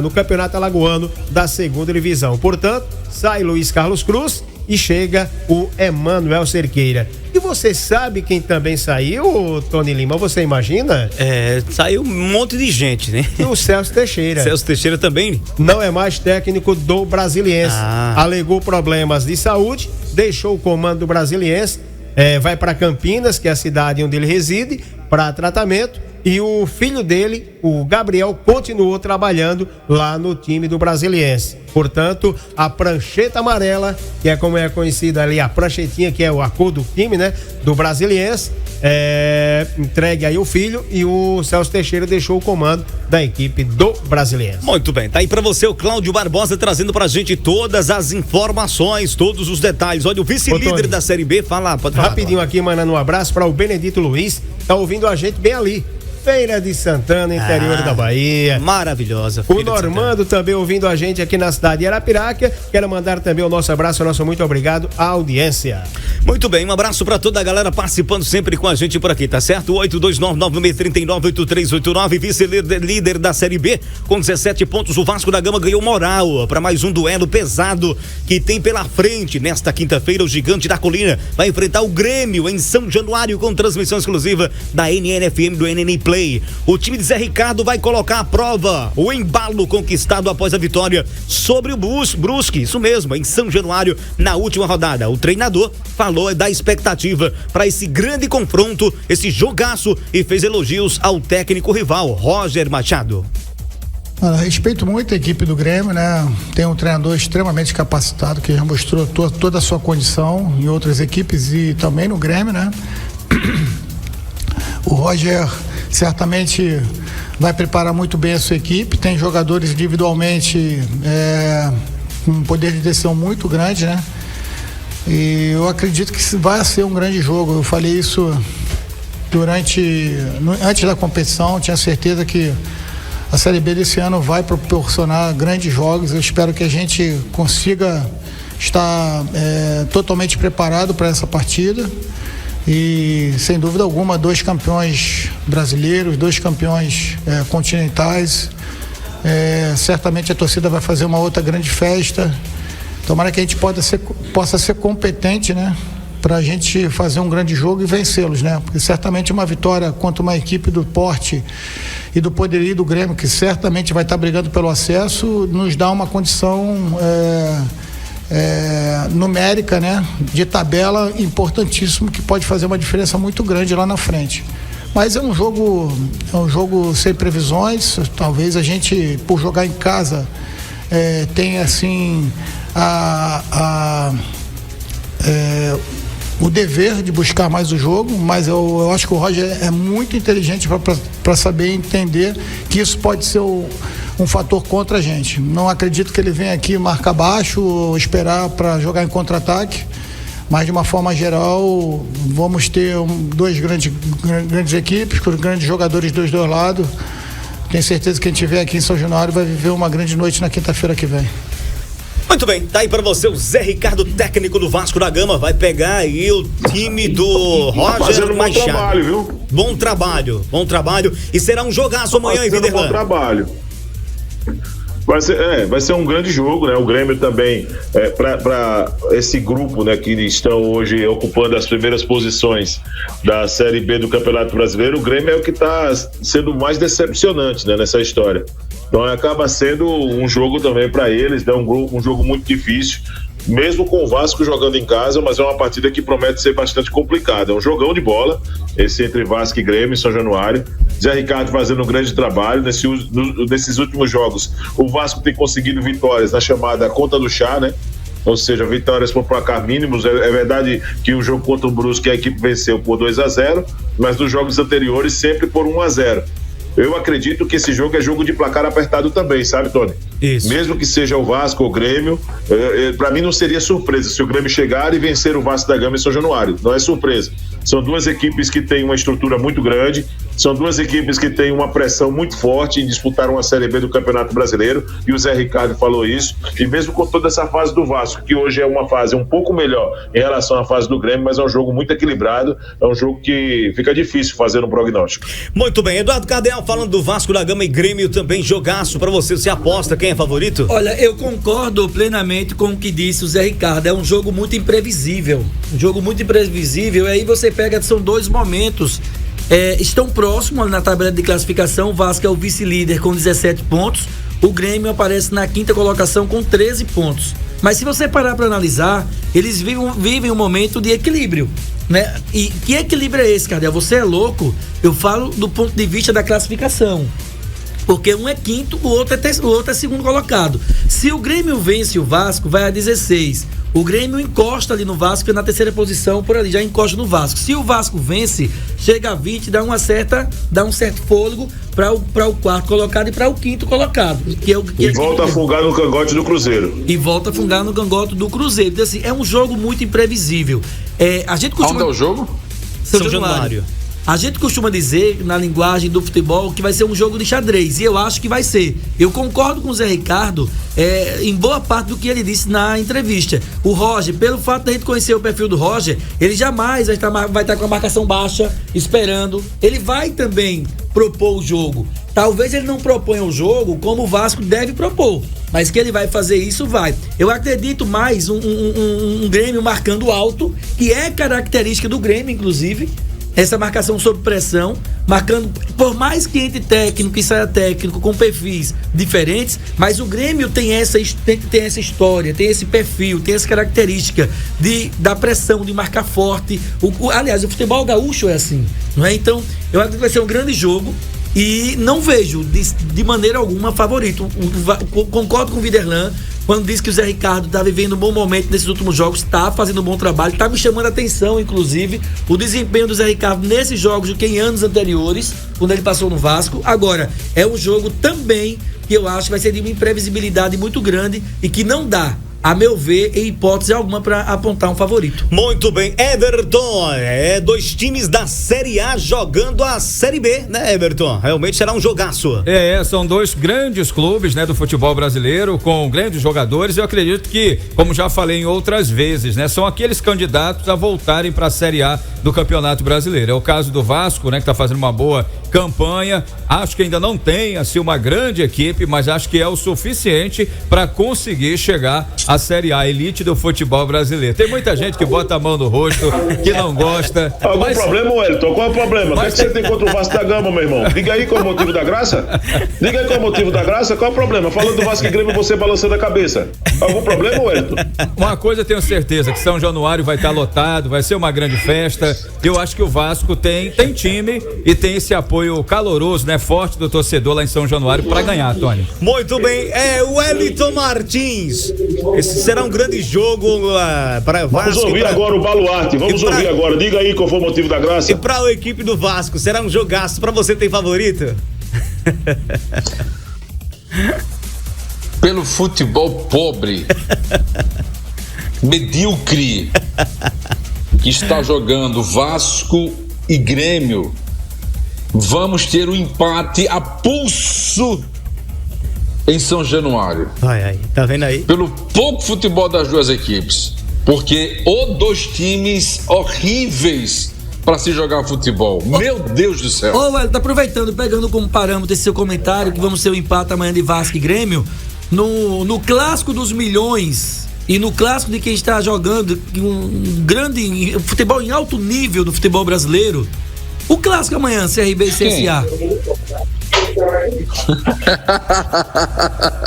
no Campeonato Alagoano da 2ª Divisão. Portanto, sai Luiz Carlos Cruz e chega o Emanuel Cerqueira. E você sabe quem também saiu, Tony Lima? Você imagina? Saiu um monte de gente, né? E o Celso Teixeira. Celso Teixeira também? Não é mais técnico do Brasiliense. Alegou problemas de saúde, deixou o comando do Brasiliense, vai para Campinas, que é a cidade onde ele reside, para tratamento. E o filho dele, o Gabriel, continuou trabalhando lá no time do Brasiliense. Portanto, a prancheta amarela, que é como é conhecida ali, a pranchetinha, que é a cor do time, né? Do Brasiliense, entregue aí o filho, e o Celso Teixeira deixou o comando da equipe do Brasiliense. Muito bem, tá aí pra você o Cláudio Barbosa trazendo pra gente todas as informações, todos os detalhes. Olha, o vice-líder da Série B, pode falar. Rapidinho aqui, mandando um abraço para o Benedito Luiz, tá ouvindo a gente bem ali. Feira de Santana, interior da Bahia. Maravilhosa. O Normando também ouvindo a gente aqui na cidade de Arapiraca. Quero mandar também o nosso abraço, nosso muito obrigado à audiência. Muito bem, um abraço pra toda a galera participando sempre com a gente por aqui, tá certo? 829-9639-8389, vice-líder da Série B, com 17 pontos. O Vasco da Gama ganhou moral para mais um duelo pesado que tem pela frente. Nesta quinta-feira, o Gigante da Colina vai enfrentar o Grêmio em São Januário, com transmissão exclusiva da NNFM do NN Play. O time de Zé Ricardo vai colocar à prova o embalo conquistado após a vitória sobre o Brusque, isso mesmo, em São Januário, na última rodada. O treinador falou da expectativa para esse grande confronto, esse jogaço, e fez elogios ao técnico rival, Roger Machado. Respeito muito a equipe do Grêmio, né? Tem um treinador extremamente capacitado que já mostrou toda a sua condição em outras equipes e também no Grêmio, né? O Roger certamente vai preparar muito bem a sua equipe, tem jogadores individualmente com um poder de decisão muito grande, né? E eu acredito que vai ser um grande jogo. Eu falei isso antes da competição, tinha certeza que a Série B desse ano vai proporcionar grandes jogos. Eu espero que a gente consiga estar totalmente preparado para essa partida. E, sem dúvida alguma, 2 campeões brasileiros, 2 campeões continentais. Certamente a torcida vai fazer uma outra grande festa. Tomara que a gente possa ser competente, né? Para a gente fazer um grande jogo e vencê-los, né? Porque certamente uma vitória contra uma equipe do porte e do poderio do Grêmio, que certamente vai estar brigando pelo acesso, nos dá uma condição numérica, né? De tabela importantíssimo, que pode fazer uma diferença muito grande lá na frente. Mas é um jogo sem previsões. Talvez a gente, por jogar em casa, tenha assim o dever de buscar mais o jogo, mas eu acho que o Roger é muito inteligente para saber entender que isso pode ser um fator contra a gente. Não acredito que ele venha aqui marcar baixo ou esperar para jogar em contra-ataque, mas de uma forma geral vamos ter 2 grandes equipes, com grandes jogadores dos 2 lados. Tenho certeza que quem estiver aqui em São Januário vai viver uma grande noite na quinta-feira que vem. Muito bem, tá aí pra você o Zé Ricardo, técnico do Vasco da Gama, vai pegar aí o time do Roger fazendo Machado. Bom trabalho, viu? Bom trabalho, e será um jogaço amanhã em Viderlan. Bom trabalho. Vai ser um grande jogo, né? O Grêmio também, para esse grupo, né, que estão hoje ocupando as primeiras posições da Série B do Campeonato Brasileiro, o Grêmio é o que está sendo mais decepcionante, né, nessa história. Então acaba sendo um jogo também para eles, né? Um jogo muito difícil, mesmo com o Vasco jogando em casa, mas é uma partida que promete ser bastante complicada. É um jogão de bola, esse entre Vasco e Grêmio em São Januário. Zé Ricardo fazendo um grande trabalho nesses últimos jogos. O Vasco tem conseguido vitórias na chamada conta do chá, né? Ou seja, vitórias por placar mínimos. É verdade que o jogo contra o Brusque a equipe venceu por 2-0, mas nos jogos anteriores sempre por 1-0. Eu acredito que esse jogo é jogo de placar apertado também, sabe, Tony? Isso. Mesmo que seja o Vasco ou o Grêmio, para mim não seria surpresa se o Grêmio chegar e vencer o Vasco da Gama em São Januário. Não é surpresa. São 2 equipes que têm uma estrutura muito grande, são 2 equipes que têm uma pressão muito forte em disputar uma Série B do Campeonato Brasileiro, e o Zé Ricardo falou isso. E mesmo com toda essa fase do Vasco, que hoje é uma fase um pouco melhor em relação à fase do Grêmio, mas é um jogo muito equilibrado, é um jogo que fica difícil fazer um prognóstico. Muito bem, Eduardo Cardeal falando do Vasco da Gama e Grêmio também, jogaço pra você. Você aposta, quem é favorito? Olha, eu concordo plenamente com o que disse o Zé Ricardo. É um jogo muito imprevisível. E aí você pega, são 2 momentos. Estão próximos na tabela de classificação. O Vasco é o vice-líder com 17 pontos. O Grêmio aparece na 5ª colocação com 13 pontos. Mas se você parar para analisar, eles vivem um momento de equilíbrio, né? E que equilíbrio é esse, Cardeal? Você é louco? Eu falo do ponto de vista da classificação. Porque um é 5º, o outro é 2º colocado. Se o Grêmio vence o Vasco, vai a 16. O Grêmio encosta ali no Vasco, na 3ª posição, por ali, já encosta no Vasco. Se o Vasco vence, chega a 20, dá um certo fôlego para o 4º colocado e para o 5º colocado. Volta a fungar no cangote do Cruzeiro. Então, assim, é um jogo muito imprevisível. A gente costuma... Onde é o jogo? São Januário. A gente costuma dizer, na linguagem do futebol, que vai ser um jogo de xadrez, e eu acho que vai ser. Eu concordo com o Zé Ricardo em boa parte do que ele disse na entrevista. O Roger, pelo fato de a gente conhecer o perfil do Roger, ele jamais vai estar com a marcação baixa, esperando. Ele vai também propor o jogo. Talvez ele não proponha o jogo como o Vasco deve propor, mas que ele vai fazer isso, vai. Eu acredito mais um Grêmio marcando alto, que é característica do Grêmio, inclusive. Essa marcação sob pressão, marcando, por mais que entre técnico e saia técnico com perfis diferentes, mas o Grêmio tem essa história, tem esse perfil, tem essa característica da pressão, de marcar forte. Aliás, o futebol gaúcho é assim, não é? Então, eu acredito que vai ser um grande jogo. e não vejo de maneira alguma favorito. Concordo com o Viderlan quando diz que o Zé Ricardo está vivendo um bom momento nesses últimos jogos, está fazendo um bom trabalho, está me chamando a atenção, inclusive, o desempenho do Zé Ricardo nesses jogos do que em anos anteriores, quando ele passou no Vasco. Agora, é um jogo também que eu acho que vai ser de uma imprevisibilidade muito grande e que não dá, a meu ver, em hipótese alguma, para apontar um favorito. Muito bem, Everton, dois times da Série A jogando a Série B, né, Everton? Realmente será um jogaço. São dois grandes clubes, né, do futebol brasileiro, com grandes jogadores. Eu acredito que, como já falei em outras vezes, né, são aqueles candidatos a voltarem para a Série A do Campeonato Brasileiro. É o caso do Vasco, né, que está fazendo uma boa campanha. Acho que ainda não tem, assim, uma grande equipe, mas acho que é o suficiente para conseguir chegar à Série A, elite do futebol brasileiro. Tem muita gente que bota a mão no rosto, que não gosta. Algum problema, Wellington? Qual é o problema? O que você tem contra o Vasco da Gama, meu irmão? Diga aí qual é o motivo da graça. Diga aí qual é o motivo da graça. Qual é o problema? Falando do Vasco e Grêmio, você balançando a cabeça. Algum problema, Wellington? Uma coisa eu tenho certeza, que São Januário vai estar lotado, vai ser uma grande festa. Eu acho que o Vasco tem time e tem esse apoio caloroso, né, forte do torcedor lá em São Januário para ganhar, Tony. Muito bem, o Wellington Martins. Esse será um grande jogo para Vasco. Vamos ouvir agora o Baluarte. Vamos ouvir agora. Diga aí qual foi o motivo da graça. E para a equipe do Vasco, será um jogaço. Para você, tem favorito? Pelo futebol pobre, medíocre, que está jogando Vasco e Grêmio, vamos ter um empate a pulso em São Januário. Tá vendo aí? Pelo pouco futebol das duas equipes, porque dois times horríveis para se jogar futebol. Meu Deus do céu. Tá aproveitando, pegando como parâmetro esse seu comentário, que vamos ter um empate amanhã de Vasco e Grêmio, no clássico dos milhões e no clássico de quem está jogando um grande futebol em alto nível do futebol brasileiro. O clássico amanhã, CRB e CSA.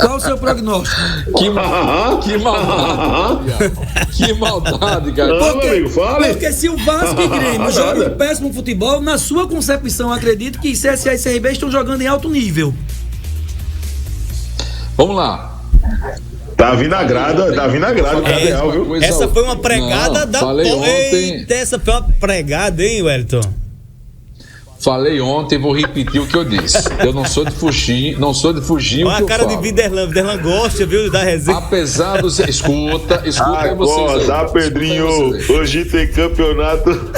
Qual o seu prognóstico? Que maldade. Que maldade, cara. Porque se o Vasco e Grêmio jogam um péssimo futebol, na sua concepção, acredito que CSA e CRB estão jogando em alto nível. Vamos lá. Tá vinagrada, viu? Essa foi uma pregada da ontem. Essa foi uma pregada, hein, Wellington? Falei ontem, vou repetir o que eu disse. Eu não sou de fugir, Olha o que eu falo. A cara de Viderlan gosta, viu, da resenha. Apesar dos... Escuta aí vocês. Pedrinho, hoje tem campeonato.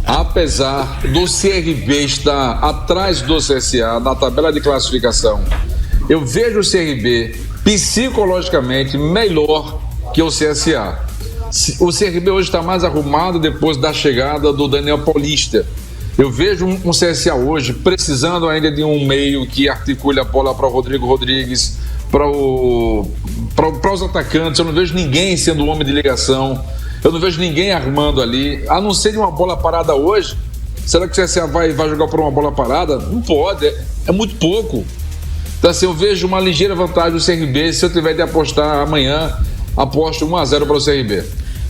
Apesar do CRB estar atrás do CSA na tabela de classificação, eu vejo o CRB psicologicamente melhor que o CSA. O CRB hoje está mais arrumado depois da chegada do Daniel Paulista. Eu vejo um CSA hoje precisando ainda de um meio que articule a bola para o Rodrigo Rodrigues, para os atacantes. Eu não vejo ninguém sendo homem de ligação. Eu não vejo ninguém armando ali, a não ser de uma bola parada hoje. Será que o CSA vai jogar por uma bola parada? Não pode, é muito pouco. Então assim, eu vejo uma ligeira vantagem do CRB. Se eu tiver de apostar amanhã, aposto 1-0 para o CRB.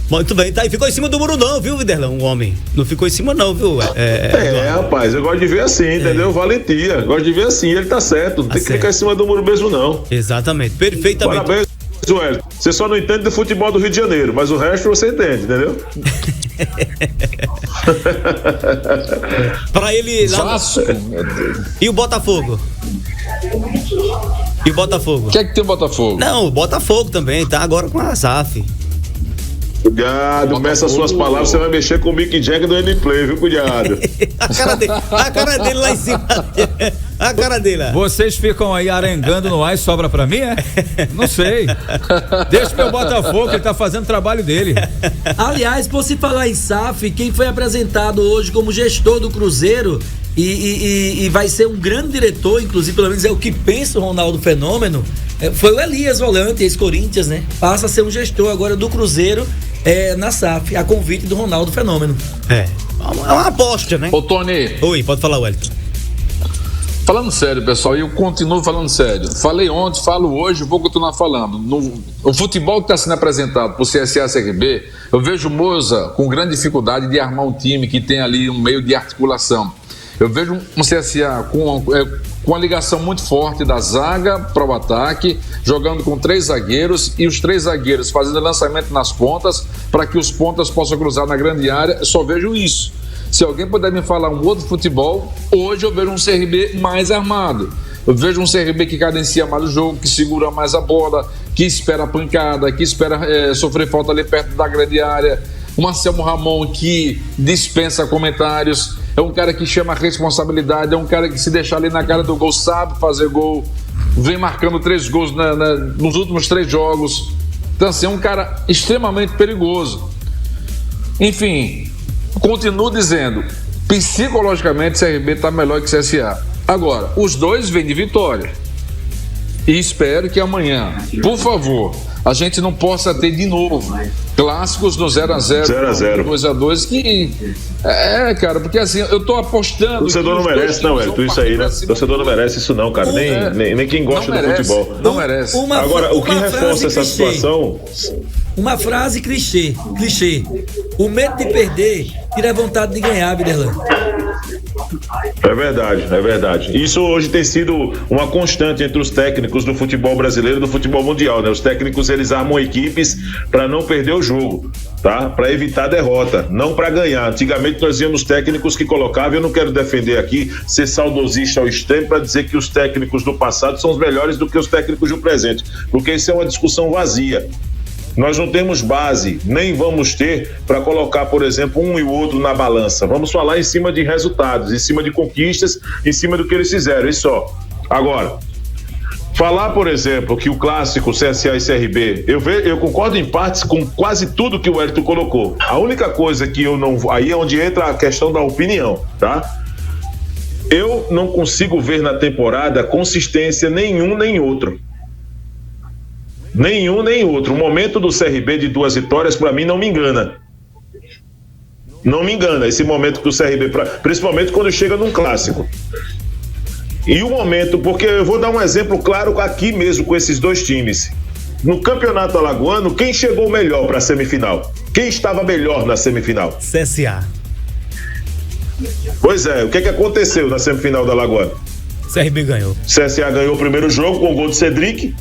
Muito bem, tá. E ficou em cima do muro não, viu, Viderlan? Um homem. Não ficou em cima não, viu? Rapaz, eu gosto de ver assim, entendeu? Valentia. Gosto de ver assim, ele tá certo. Não tem que ficar em cima do muro mesmo, não. Exatamente, perfeitamente. Parabéns, Wellington. Você só não entende do futebol do Rio de Janeiro, mas o resto você entende, entendeu? Pra ele lá. Vasco, E o Botafogo? O que é que tem o Botafogo? Não, o Botafogo também, tá agora com a SAF. Cuidado, meça suas palavras, você vai mexer com o Mick Jagger do N-Play, viu? Cuidado. a cara dele lá em cima. A cara dele lá. Vocês ficam aí arengando no ar e sobra pra mim, é? Não sei. Deixa meu Botafogo, ele tá fazendo o trabalho dele. Aliás, por se falar em SAF, quem foi apresentado hoje como gestor do Cruzeiro e vai ser um grande diretor, inclusive, pelo menos é o que pensa o Ronaldo Fenômeno, foi o Elias Volante, ex-Corinthians, né? Passa a ser um gestor agora do Cruzeiro na SAF, a convite do Ronaldo Fenômeno. É uma aposta, né? Ô, Tony. Oi, pode falar, Wellington. Falando sério, pessoal, e eu continuo falando sério. Falei ontem, falo hoje, vou continuar falando. O futebol que está sendo apresentado por CSA e CRB, eu vejo o Moza com grande dificuldade de armar um time que tem ali um meio de articulação. Eu vejo um CSA com uma ligação muito forte da zaga para o ataque, jogando com 3 zagueiros e os 3 zagueiros fazendo lançamento nas pontas para que os pontas possam cruzar na grande área. Eu só vejo isso. Se alguém puder me falar um outro futebol, hoje eu vejo um CRB mais armado. Eu vejo um CRB que cadencia mais o jogo, que segura mais a bola, que espera a pancada, que espera sofrer falta ali perto da grande área. O Anselmo Ramon que dispensa comentários, é um cara que chama a responsabilidade, é um cara que se deixar ali na cara do gol sabe fazer gol, vem marcando 3 gols nos últimos 3 jogos. Então assim, é um cara extremamente perigoso. Enfim, continuo dizendo, psicologicamente o CRB está melhor que o CSA. Agora, os dois vêm de vitória. E espero que amanhã, por favor, a gente não possa ter de novo clássicos no 0x0, 2x2, que cara, porque assim, eu tô apostando. O torcedor não merece, não, Hélio, isso aí, né? O torcedor não merece isso, não, cara. Nem quem gosta do futebol. Não merece. Agora, o que reforça essa situação. Uma frase clichê. O medo de perder tira a vontade de ganhar, Biderlan. É verdade. Isso hoje tem sido uma constante entre os técnicos do futebol brasileiro e do futebol mundial, né? Os técnicos, eles armam equipes para não perder o jogo, tá? Para evitar a derrota, não para ganhar. Antigamente nós víamos técnicos que colocavam, eu não quero defender aqui, ser saudosista ao extremo para dizer que os técnicos do passado são os melhores do que os técnicos do presente, porque isso é uma discussão vazia. Nós não temos base, nem vamos ter para colocar, por exemplo, um e o outro na balança. Vamos falar em cima de resultados, em cima de conquistas, em cima do que eles fizeram, isso só. Agora, falar, por exemplo, que o clássico CSA e CRB, eu concordo em partes com quase tudo que o Hélio colocou. A única coisa que eu não... Aí é onde entra a questão da opinião, tá? Eu não consigo ver na temporada consistência nenhum nem outro. Nenhum nem outro. O momento do CRB de 2 vitórias, para mim, não me engana. Não me engana esse momento que o CRB, principalmente quando chega num clássico. E o momento, porque eu vou dar um exemplo claro aqui mesmo com esses 2 times. No Campeonato Alagoano, quem chegou melhor para a semifinal? Quem estava melhor na semifinal? CSA. Pois é, o que aconteceu na semifinal da Alagoano? CRB ganhou. CSA ganhou o primeiro jogo com o gol de Cedric.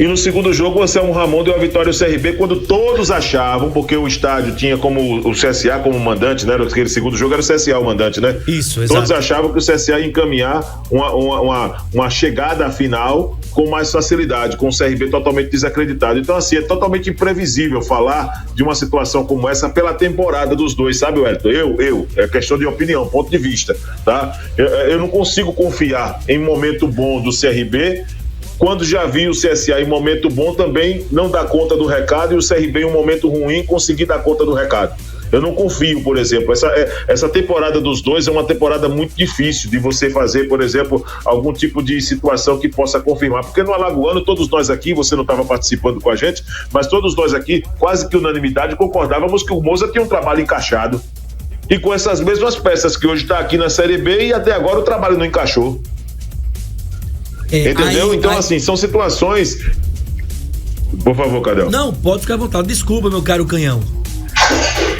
E no segundo jogo, o Anselmo Ramon deu a vitória ao CRB quando todos achavam, porque o estádio tinha como o CSA como mandante, né? Aquele segundo jogo era o CSA o mandante, né? Isso, exato. Todos achavam que o CSA ia encaminhar uma chegada à final com mais facilidade, com o CRB totalmente desacreditado. Então, assim, é totalmente imprevisível falar de uma situação como essa pela temporada dos dois, sabe, Wellington? É questão de opinião, ponto de vista, tá? Eu não consigo confiar em momento bom do CRB, quando já vi o CSA em momento bom também não dar conta do recado e o CRB em um momento ruim conseguir dar conta do recado. Eu não confio, por exemplo, essa temporada dos dois é uma temporada muito difícil de você fazer, por exemplo, algum tipo de situação que possa confirmar, porque no Alagoano todos nós aqui, você não estava participando com a gente, mas todos nós aqui, quase que unanimidade, concordávamos que o Moza tinha um trabalho encaixado e com essas mesmas peças que hoje está aqui na Série B e até agora o trabalho não encaixou. Entendeu? Então, assim, são situações. Por favor, Cadel. Não, pode ficar à vontade. Desculpa, meu caro Canhão.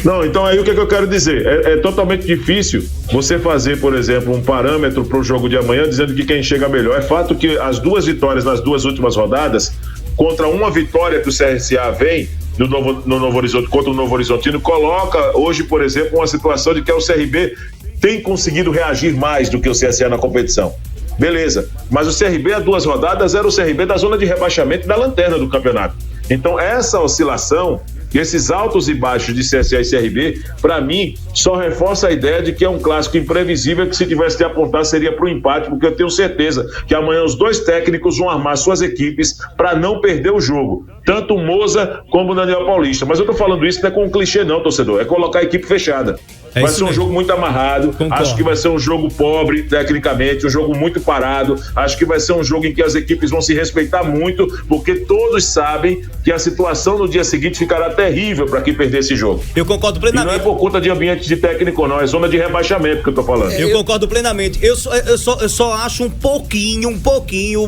Não, então aí o que eu quero dizer? É totalmente difícil você fazer, por exemplo, um parâmetro para o jogo de amanhã dizendo que quem chega melhor. É fato que as 2 vitórias nas 2 últimas rodadas, contra uma vitória que o CSA vem no Novo Horizonte, contra o Novo Horizontino, coloca hoje, por exemplo, uma situação de que o CRB tem conseguido reagir mais do que o CSA na competição. Beleza, mas o CRB há 2 rodadas era o CRB da zona de rebaixamento da lanterna do campeonato. Então essa oscilação, esses altos e baixos de CSA e CRB, para mim, só reforça a ideia de que é um clássico imprevisível que se tivesse de apontar seria para o empate, porque eu tenho certeza que amanhã os 2 técnicos vão armar suas equipes para não perder o jogo. Tanto o Moza como o Daniel Paulista. Mas eu tô falando isso não é com um clichê não, torcedor, é colocar a equipe fechada. Vai ser um jogo muito amarrado. Concordo. Acho que vai ser um jogo pobre tecnicamente, um jogo muito parado. Acho que vai ser um jogo em que as equipes vão se respeitar muito, porque todos sabem que a situação no dia seguinte ficará terrível para quem perder esse jogo. Eu concordo plenamente. E não é por conta de ambiente de técnico não, é zona de rebaixamento que eu tô falando. Eu concordo plenamente. Eu só acho um pouquinho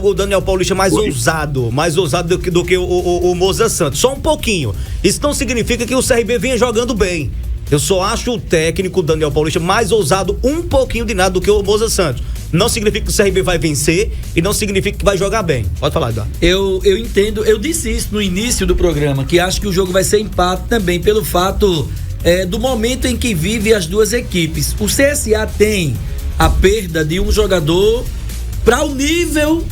o Daniel Paulista mais ousado do que o Moza Santos. Só um pouquinho. Isso não significa que o CRB venha jogando bem. Eu só acho o técnico Daniel Paulista mais ousado um pouquinho de nada do que o Moza Santos. Não significa que o CRB vai vencer e não significa que vai jogar bem. Pode falar, Eduardo. Eu entendo, eu disse isso no início do programa, que acho que o jogo vai ser empate também, pelo fato do momento em que vive as duas equipes. O CSA tem a perda de um jogador para o nível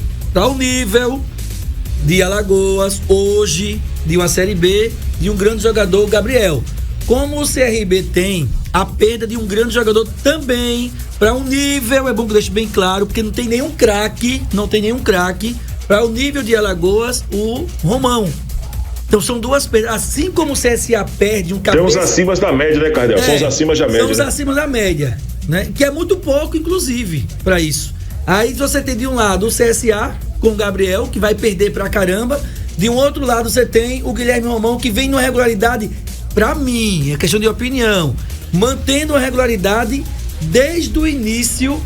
de Alagoas, hoje, de uma Série B, de um grande jogador, o Gabriel. Como o CRB tem a perda de um grande jogador também para um nível, é bom que deixe bem claro, porque não tem nenhum craque para o nível de Alagoas, o Romão. Então são duas perdas. Assim como o CSA perde um cabeça... Tem uns acima da média, né, Cardel? São os acima da média. São os acima da média, né? Que é muito pouco, inclusive, para isso. Aí você tem de um lado o CSA com o Gabriel, que vai perder pra caramba. De um outro lado você tem o Guilherme Romão, que vem numa regularidade, pra mim, é questão de opinião, mantendo a regularidade desde o início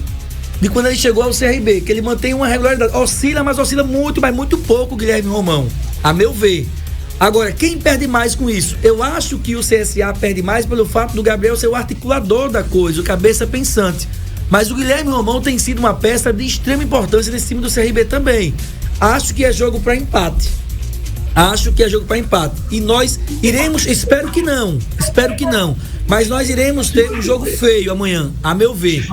de quando ele chegou ao CRB, que ele mantém uma regularidade. Oscila, mas oscila muito, mas muito pouco o Guilherme Romão, a meu ver. Agora, quem perde mais com isso? Eu acho que o CSA perde mais pelo fato do Gabriel ser o articulador da coisa, o cabeça pensante. Mas o Guilherme Romão tem sido uma peça de extrema importância nesse time do CRB também. Acho que é jogo para empate. E nós iremos, espero que não, mas nós iremos ter um jogo feio amanhã, a meu ver.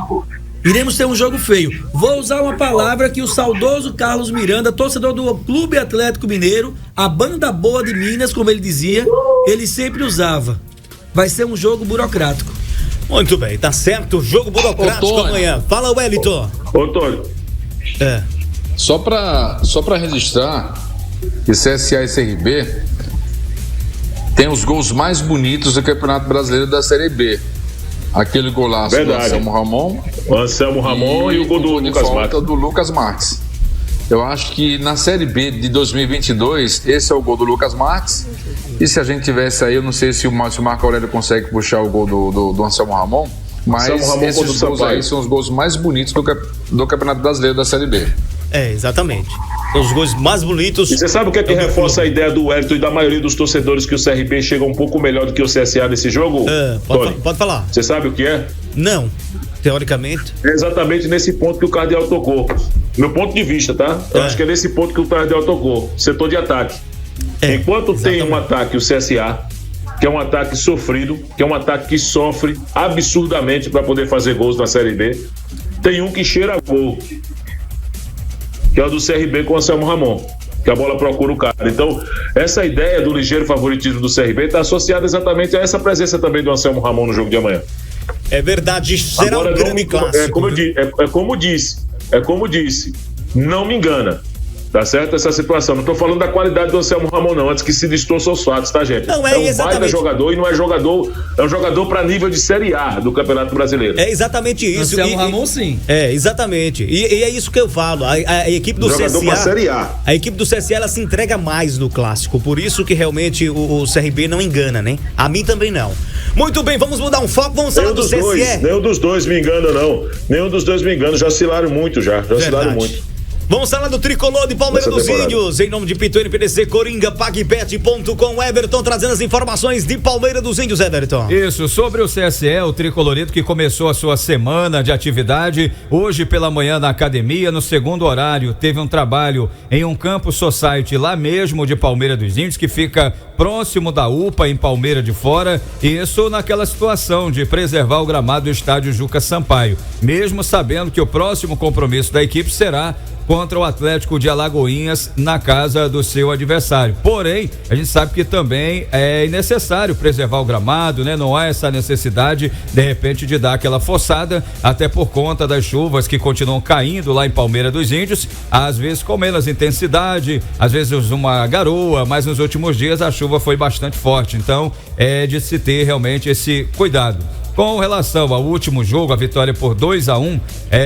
Iremos ter um jogo feio. Vou usar uma palavra que o saudoso Carlos Miranda, torcedor do Clube Atlético Mineiro, a banda boa de Minas, como ele dizia, ele sempre usava. Vai ser um jogo burocrático. Muito bem, tá certo. Jogo burocrático amanhã. Fala, Wellington. Ô, Tony. Só pra registrar que CSA e CRB tem os gols mais bonitos do Campeonato Brasileiro da Série B. Aquele golaço do Anselmo Ramon. O Anselmo Ramon e o gol do Lucas Marques. Do Lucas Marques. Eu acho que na Série B de 2022, esse é o gol do Lucas Marques. E se a gente tivesse aí, eu não sei se o Marco Aurélio consegue puxar o gol do Anselmo Ramon, mas esses gols aí são os gols mais bonitos do Campeonato Brasileiro da Série B. Exatamente. São os gols mais bonitos. E você sabe o que é que reforça a ideia do Wellington e da maioria dos torcedores que o CRB chega um pouco melhor do que o CSA nesse jogo? Pode falar. Você sabe o que é? Não. Teoricamente. É exatamente nesse ponto que o Cardeal tocou. Meu ponto de vista, tá? Eu acho que é nesse ponto que o Cardeal tocou. Setor de ataque. Enquanto tem um ataque, o CSA, que é um ataque sofrido, que é um ataque que sofre absurdamente para poder fazer gols na Série B, tem um que cheira gol, que é o do CRB com o Anselmo Ramon, que a bola procura o cara. Então, essa ideia do ligeiro favoritismo do CRB está associada exatamente a essa presença também do Anselmo Ramon no jogo de amanhã. É verdade, será agora, um grande clássico. É como disse, não me engana. Tá certo? Essa situação. Não tô falando da qualidade do Anselmo Ramon, não. Antes que se distorça os fatos, tá, gente? Não, é um baita jogador e não é jogador. É um jogador para nível de Série A do Campeonato Brasileiro. É exatamente isso. Anselmo Ramon, sim. Exatamente. E é isso que eu falo. A equipe do jogador CSA. Série A. A equipe do CSA, ela se entrega mais no clássico. Por isso que realmente o CRB não engana, né? A mim também não. Muito bem, vamos mudar um foco. Vamos falar do CSE. Nenhum dos dois me engana, não. Nenhum dos dois me engana. Já oscilaram muito, já. Oscilaram muito. Vamos falar do tricolor de Palmeiras dos Índios, em nome de Pitu NPDC, Coringa, PagBet.com. Everton trazendo as informações de Palmeiras dos Índios, Everton. Isso, sobre o CSE, o tricolorito que começou a sua semana de atividade, hoje pela manhã na academia, no segundo horário, teve um trabalho em um campo society lá mesmo de Palmeiras dos Índios, que fica próximo da UPA, em Palmeira de Fora, e isso naquela situação de preservar o gramado do estádio Juca Sampaio, mesmo sabendo que o próximo compromisso da equipe será contra o Atlético de Alagoinhas na casa do seu adversário. Porém, a gente sabe que também é necessário preservar o gramado, né? Não há essa necessidade, de repente, de dar aquela forçada, até por conta das chuvas que continuam caindo lá em Palmeira dos Índios, às vezes com menos intensidade, às vezes uma garoa, mas nos últimos dias a chuva foi bastante forte. Então, é de se ter realmente esse cuidado. Com relação ao último jogo, a vitória por 2-1,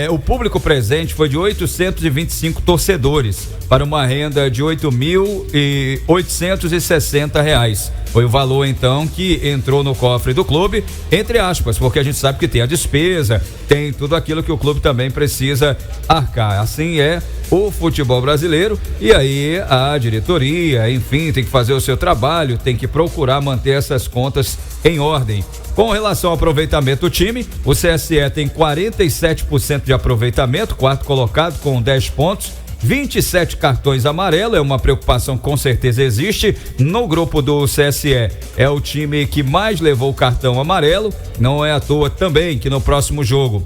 o público presente foi de 825 torcedores, para uma renda de R$ 8.860. Foi o valor então que entrou no cofre do clube, entre aspas, porque a gente sabe que tem a despesa, tem tudo aquilo que o clube também precisa arcar. Assim é o futebol brasileiro, e aí a diretoria, enfim, tem que fazer o seu trabalho, tem que procurar manter essas contas em ordem. Com relação ao aproveitamento do time, o CSE tem 47% de aproveitamento, quarto colocado com 10 pontos, 27 cartões amarelos, é uma preocupação que com certeza existe. No grupo do CSE é o time que mais levou o cartão amarelo, não é à toa também que no próximo jogo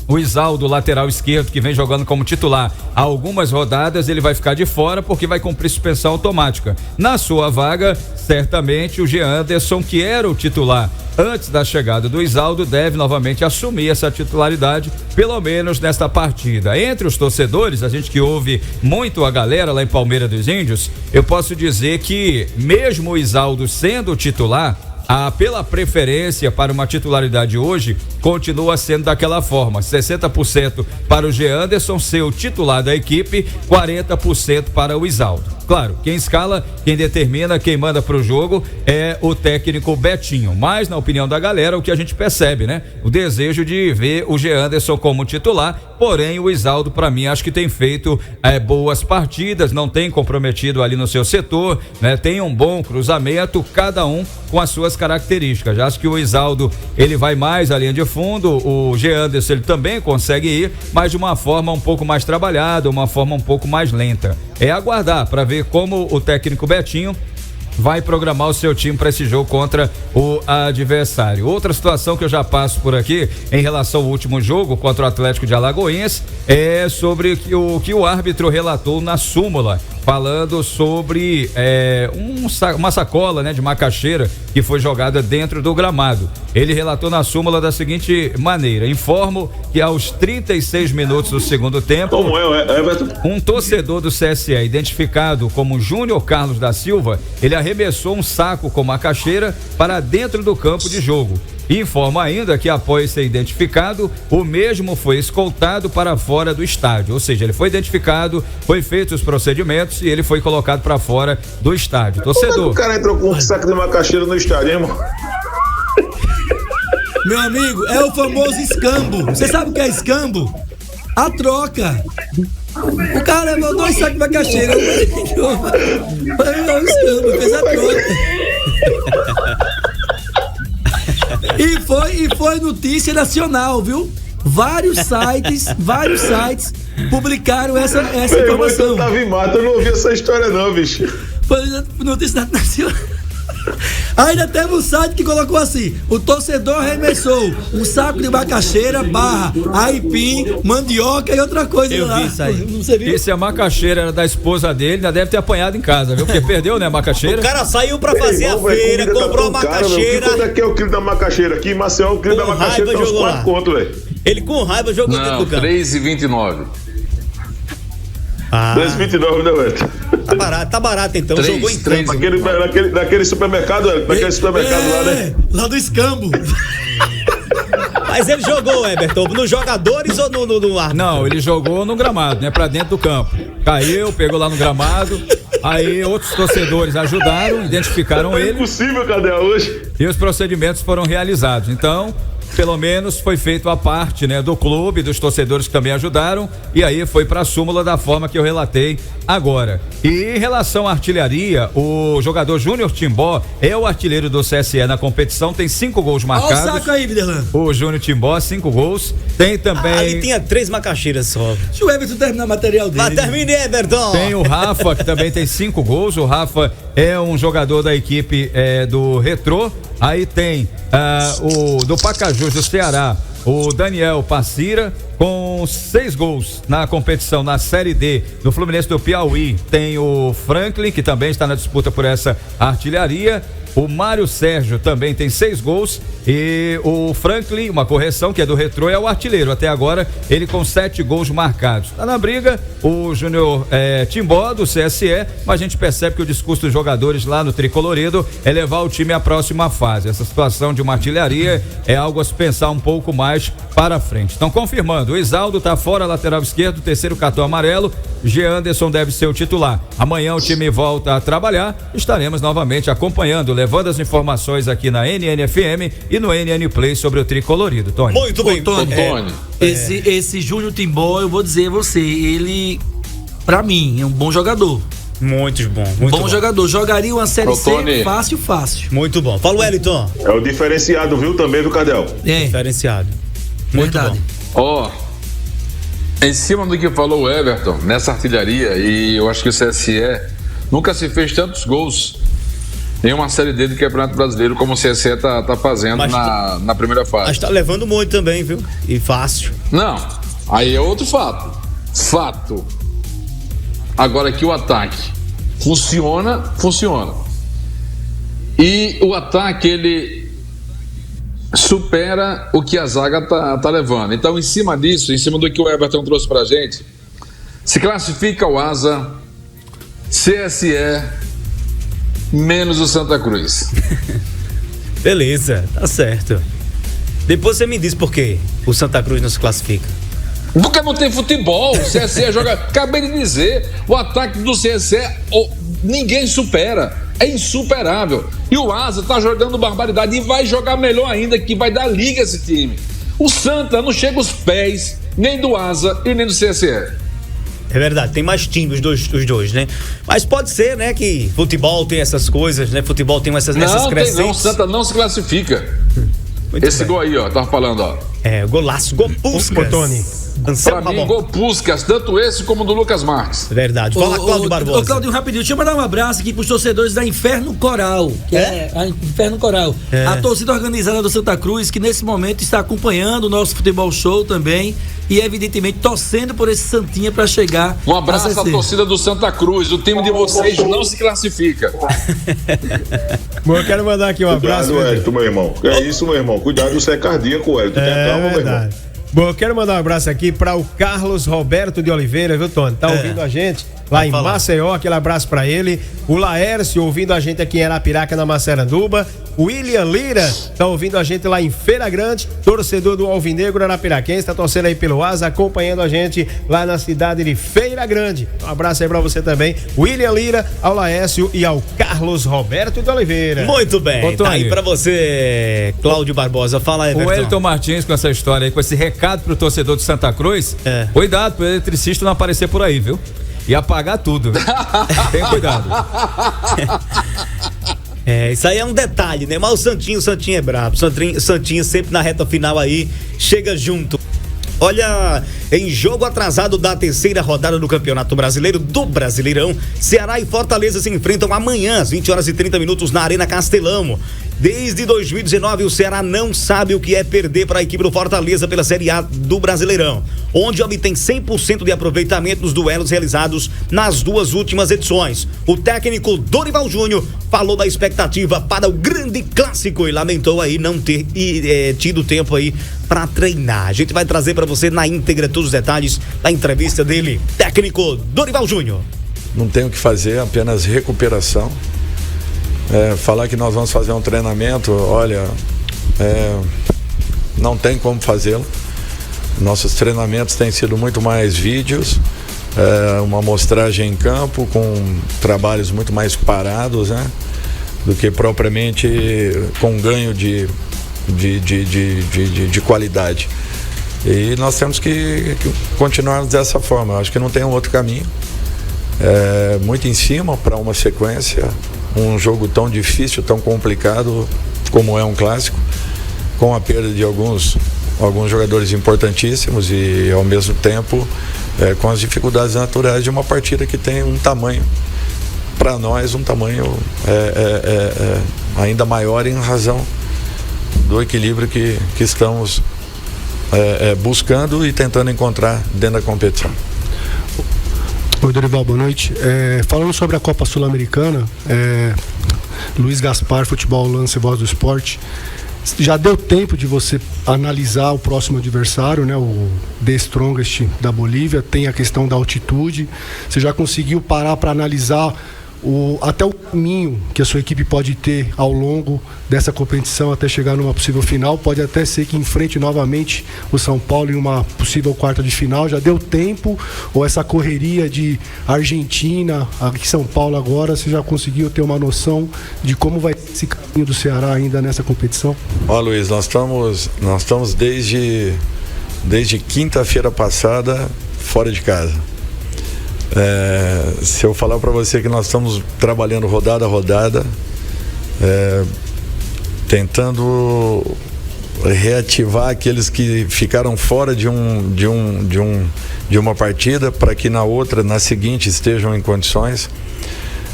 o Isaldo, lateral esquerdo, que vem jogando como titular há algumas rodadas, ele vai ficar de fora porque vai cumprir suspensão automática. Na sua vaga, certamente o Jean Anderson, que era o titular antes da chegada do Isaldo, deve novamente assumir essa titularidade, pelo menos nesta partida. Entre os torcedores, a gente que ouve muito a galera lá em Palmeira dos Índios, eu posso dizer que mesmo o Isaldo sendo o titular, pela preferência para uma titularidade hoje, continua sendo daquela forma: 60% para o Jean Anderson ser o titular da equipe, 40% para o Isaldo. Claro, quem escala, quem determina, quem manda pro jogo é o técnico Betinho, mas na opinião da galera, o que a gente percebe, né? O desejo de ver o Jean Anderson como titular, porém o Isaldo, para mim, acho que tem feito boas partidas, não tem comprometido ali no seu setor, né? Tem um bom cruzamento, cada um com as suas características. Já acho que o Isaldo, ele vai mais à linha de fundo, o Jean Anderson, ele também consegue ir, mas de uma forma um pouco mais trabalhada, uma forma um pouco mais lenta. É aguardar para ver como o técnico Betinho vai programar o seu time para esse jogo contra o adversário. Outra situação que eu já passo por aqui em relação ao último jogo contra o Atlético de Alagoinhas é sobre o que o árbitro relatou na súmula, falando sobre uma sacola, né, de macaxeira que foi jogada dentro do gramado. Ele relatou na súmula da seguinte maneira: informo que aos 36 minutos do segundo tempo, um torcedor do CSE, identificado como Júnior Carlos da Silva, ele arremessou um saco com macaxeira para dentro do campo de jogo. Informa ainda que, após ser identificado, o mesmo foi escoltado para fora do estádio, ou seja, ele foi identificado, foi feito os procedimentos e ele foi colocado para fora do estádio. Torcedor. Como é que o cara entrou com um saco de macaxeira no estádio, hein, irmão? Meu amigo, é o famoso escambo. Você sabe o que é escambo? A troca. O cara levou 2 sacos de macaxeira. O escambo, fez a troca. E foi notícia nacional, viu? Vários sites publicaram essa informação. Eu tava em mata, eu não ouvi essa história não, bicho. Foi notícia nacional. Ainda teve um site que colocou assim: o torcedor arremessou um saco de macaxeira, aipim, mandioca e outra coisa. Eu lá. Vi isso aí. Você viu? E se a macaxeira era da esposa dele, ainda deve ter apanhado em casa, viu? Porque perdeu, né, a macaxeira. O cara saiu pra fazer a feira, comprou a macaxeira. Quanto é que é o quilo da macaxeira aqui? Maceió, o quilo da macaxeira tá uns 4 conto, velho. Ele com raiva jogou dentro do campo. 3,29. 2,29, né, velho? Tá barato então, jogou em 3. Naquele supermercado, lá, né? Lá do escambo. Mas ele jogou, Everton, nos jogadores ou no árbitro? Não, ele jogou no gramado, né? Pra dentro do campo. Caiu, pegou lá no gramado. Aí outros torcedores ajudaram, identificaram ele. É impossível, cadê hoje? E os procedimentos foram realizados. Então, pelo menos foi feito a parte, né, do clube, dos torcedores que também ajudaram, e aí foi pra súmula da forma que eu relatei agora. E em relação à artilharia, o jogador Júnior Timbó é o artilheiro do CSE na competição, tem 5 gols marcados. Olha o saco aí, Viderlan. O Júnior Timbó, 5 gols. Tem também. Ali tinha 3 macaxeiras só. Deixa o Everton terminar o material dele. Mas termine, Everton. Tem o Rafa, que também tem 5 gols. O Rafa é um jogador da equipe do Retrô. Aí tem o do Pacajus do Ceará, o Daniel Passira, com 6 gols na competição, na Série D do Fluminense do Piauí. Tem o Franklin, que também está na disputa por essa artilharia. O Mário Sérgio também tem 6 gols. E o Franklin, uma correção, que é do Retrô, é o artilheiro. Até agora, ele com 7 gols marcados. Tá na briga o Júnior Timbó, do CSE, mas a gente percebe que o discurso dos jogadores lá no Tricolorido é levar o time à próxima fase. Essa situação de uma artilharia é algo a se pensar um pouco mais para frente. Então, confirmando, o Isaldo tá fora, lateral esquerdo, terceiro cartão amarelo. Jean Anderson deve ser o titular. Amanhã o time volta a trabalhar. Estaremos novamente acompanhando, levando as informações aqui na NNFM e no NN Play sobre o tricolorido, Tony. Muito bem, Tony. Esse Júnior Timbó, eu vou dizer a você, ele, pra mim, é um bom jogador. Muito bom, muito bom jogador. Jogaria uma Série C Tony. fácil. Muito bom. Fala, Wellington. É o diferenciado, viu, também, viu, Cardel? Diferenciado. Muito Verdade. bom. Em cima do que falou o Everton, nessa artilharia, e eu acho que o CSE nunca se fez tantos gols em uma Série D do Campeonato Brasileiro como o CSE tá fazendo na primeira fase. Mas tá levando muito também, viu? E fácil. Não, aí é outro fato. Agora que o ataque funciona. E o ataque, ele supera o que a zaga tá levando. Então, em cima disso, em cima do que o Everton trouxe pra gente, se classifica o Asa, CSE, menos o Santa Cruz. Beleza, tá certo. Depois você me diz por que o Santa Cruz não se classifica. Porque não tem futebol, o CSE joga. Acabei de dizer, o ataque do CSE ninguém supera, é insuperável. E o Asa tá jogando barbaridade e vai jogar melhor ainda, que vai dar liga esse time. O Santa não chega aos pés nem do Asa e nem do CSE. É verdade, tem mais time os dois, né? Mas pode ser, né, que futebol tem essas coisas, né? Futebol tem essas crescentes. Não, o Santa não se classifica. Esse gol aí, ó, tava falando, ó. Golaço, gol Puskas. Tony. Pra mim, gol Puskas, tanto esse como do Lucas Marques. Verdade. Fala, Cláudio Barbosa. Ô, Cláudio, rapidinho, deixa eu mandar um abraço aqui pros torcedores da Inferno Coral, que é a Inferno Coral. A torcida organizada do Santa Cruz, que nesse momento está acompanhando o nosso futebol show também e, evidentemente, torcendo por esse Santinha pra chegar. Um abraço à torcida do Santa Cruz. O time de vocês não se classifica. Bom, eu quero mandar aqui um abraço. Cuidado, Wellington, meu irmão. É isso, meu irmão. Cuidado, você é cardíaco, Wellington. Tenha calma, meu irmão. Bom, eu quero mandar um abraço aqui para o Carlos Roberto de Oliveira, viu, Tony? Tá ouvindo a gente lá em Maceió, aquele abraço para ele. O Laércio ouvindo a gente aqui em Arapiraca, na Massaranduba. O William Lira tá ouvindo a gente lá em Feira Grande, torcedor do Alvinegro Arapiraquense, tá torcendo aí pelo Asa, acompanhando a gente lá na cidade de Feira Grande. Um abraço aí pra você também, William Lira, ao Laércio e ao Carlos Roberto de Oliveira. Muito bem, tá aí pra você, Cláudio Barbosa. Fala aí, O Wellington Martins com essa história aí, com esse recado pro torcedor de Santa Cruz, cuidado pro eletricista não aparecer por aí, viu? E apagar tudo, viu? Tenha cuidado. Isso aí é um detalhe, né? Mas o Santinho é brabo. Santinho sempre na reta final aí, chega junto. Olha, em jogo atrasado da terceira rodada do Campeonato Brasileiro, do Brasileirão, Ceará e Fortaleza se enfrentam amanhã às 20h30 na Arena Castelão. Desde 2019, o Ceará não sabe o que é perder para a equipe do Fortaleza pela Série A do Brasileirão, onde obtém 100% de aproveitamento nos duelos realizados nas duas últimas edições. O técnico Dorival Júnior falou da expectativa para o grande clássico e lamentou aí não ter tido tempo aí para treinar. A gente vai trazer para você na íntegra todos os detalhes da entrevista dele, técnico Dorival Júnior. Não tem o que fazer, apenas recuperação. Falar que nós vamos fazer um treinamento, olha, não tem como fazê-lo. Nossos treinamentos têm sido muito mais vídeos, uma amostragem em campo com trabalhos muito mais parados, né, do que propriamente com ganho de qualidade. E nós temos que continuarmos dessa forma. Eu acho que não tem um outro caminho. Muito em cima para uma sequência, um jogo tão difícil, tão complicado como é um clássico, com a perda de alguns jogadores importantíssimos e ao mesmo tempo com as dificuldades naturais de uma partida que tem um tamanho, para nós, um tamanho ainda maior em razão do equilíbrio que estamos buscando e tentando encontrar dentro da competição. Oi, Dorival, boa noite. Falando sobre a Copa Sul-Americana, Luiz Gaspar, Futebol Lance, Voz do Esporte, já deu tempo de você analisar o próximo adversário, né? O The Strongest da Bolívia, tem a questão da altitude. Você já conseguiu parar para analisar até o caminho que a sua equipe pode ter ao longo dessa competição até chegar numa possível final. Pode até ser que enfrente novamente o São Paulo em uma possível quarta de final. Já deu tempo? Ou essa correria de Argentina, aqui São Paulo agora, você já conseguiu ter uma noção de como vai ser esse caminho do Ceará ainda nessa competição? Ó, Luiz, nós estamos desde quinta-feira passada fora de casa. Se eu falar para você que nós estamos trabalhando rodada a rodada, tentando reativar aqueles que ficaram fora de uma partida para que na seguinte estejam em condições.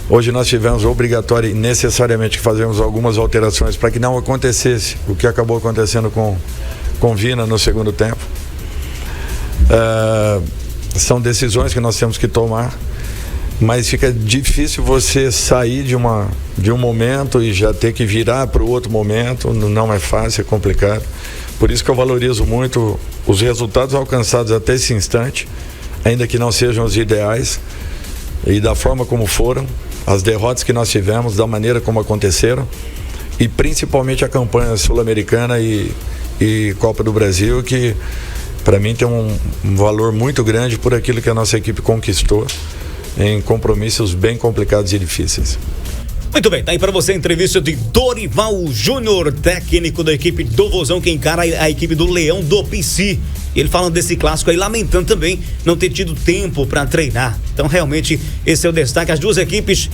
Hoje nós tivemos obrigatório e necessariamente que fazermos algumas alterações para que não acontecesse o que acabou acontecendo com Vina no segundo tempo. São decisões que nós temos que tomar, mas fica difícil você sair de um momento e já ter que virar para o outro momento. Não é fácil, é complicado. Por isso que eu valorizo muito os resultados alcançados até esse instante, ainda que não sejam os ideais, e da forma como foram, as derrotas que nós tivemos, da maneira como aconteceram, e principalmente a campanha sul-americana e Copa do Brasil, que para mim tem um valor muito grande por aquilo que a nossa equipe conquistou em compromissos bem complicados e difíceis. Muito bem, tá aí para você a entrevista de Dorival Júnior, técnico da equipe do Vozão, que encara a equipe do Leão do Pici. Ele falando desse clássico aí, lamentando também não ter tido tempo para treinar. Então realmente esse é o destaque. As duas equipes,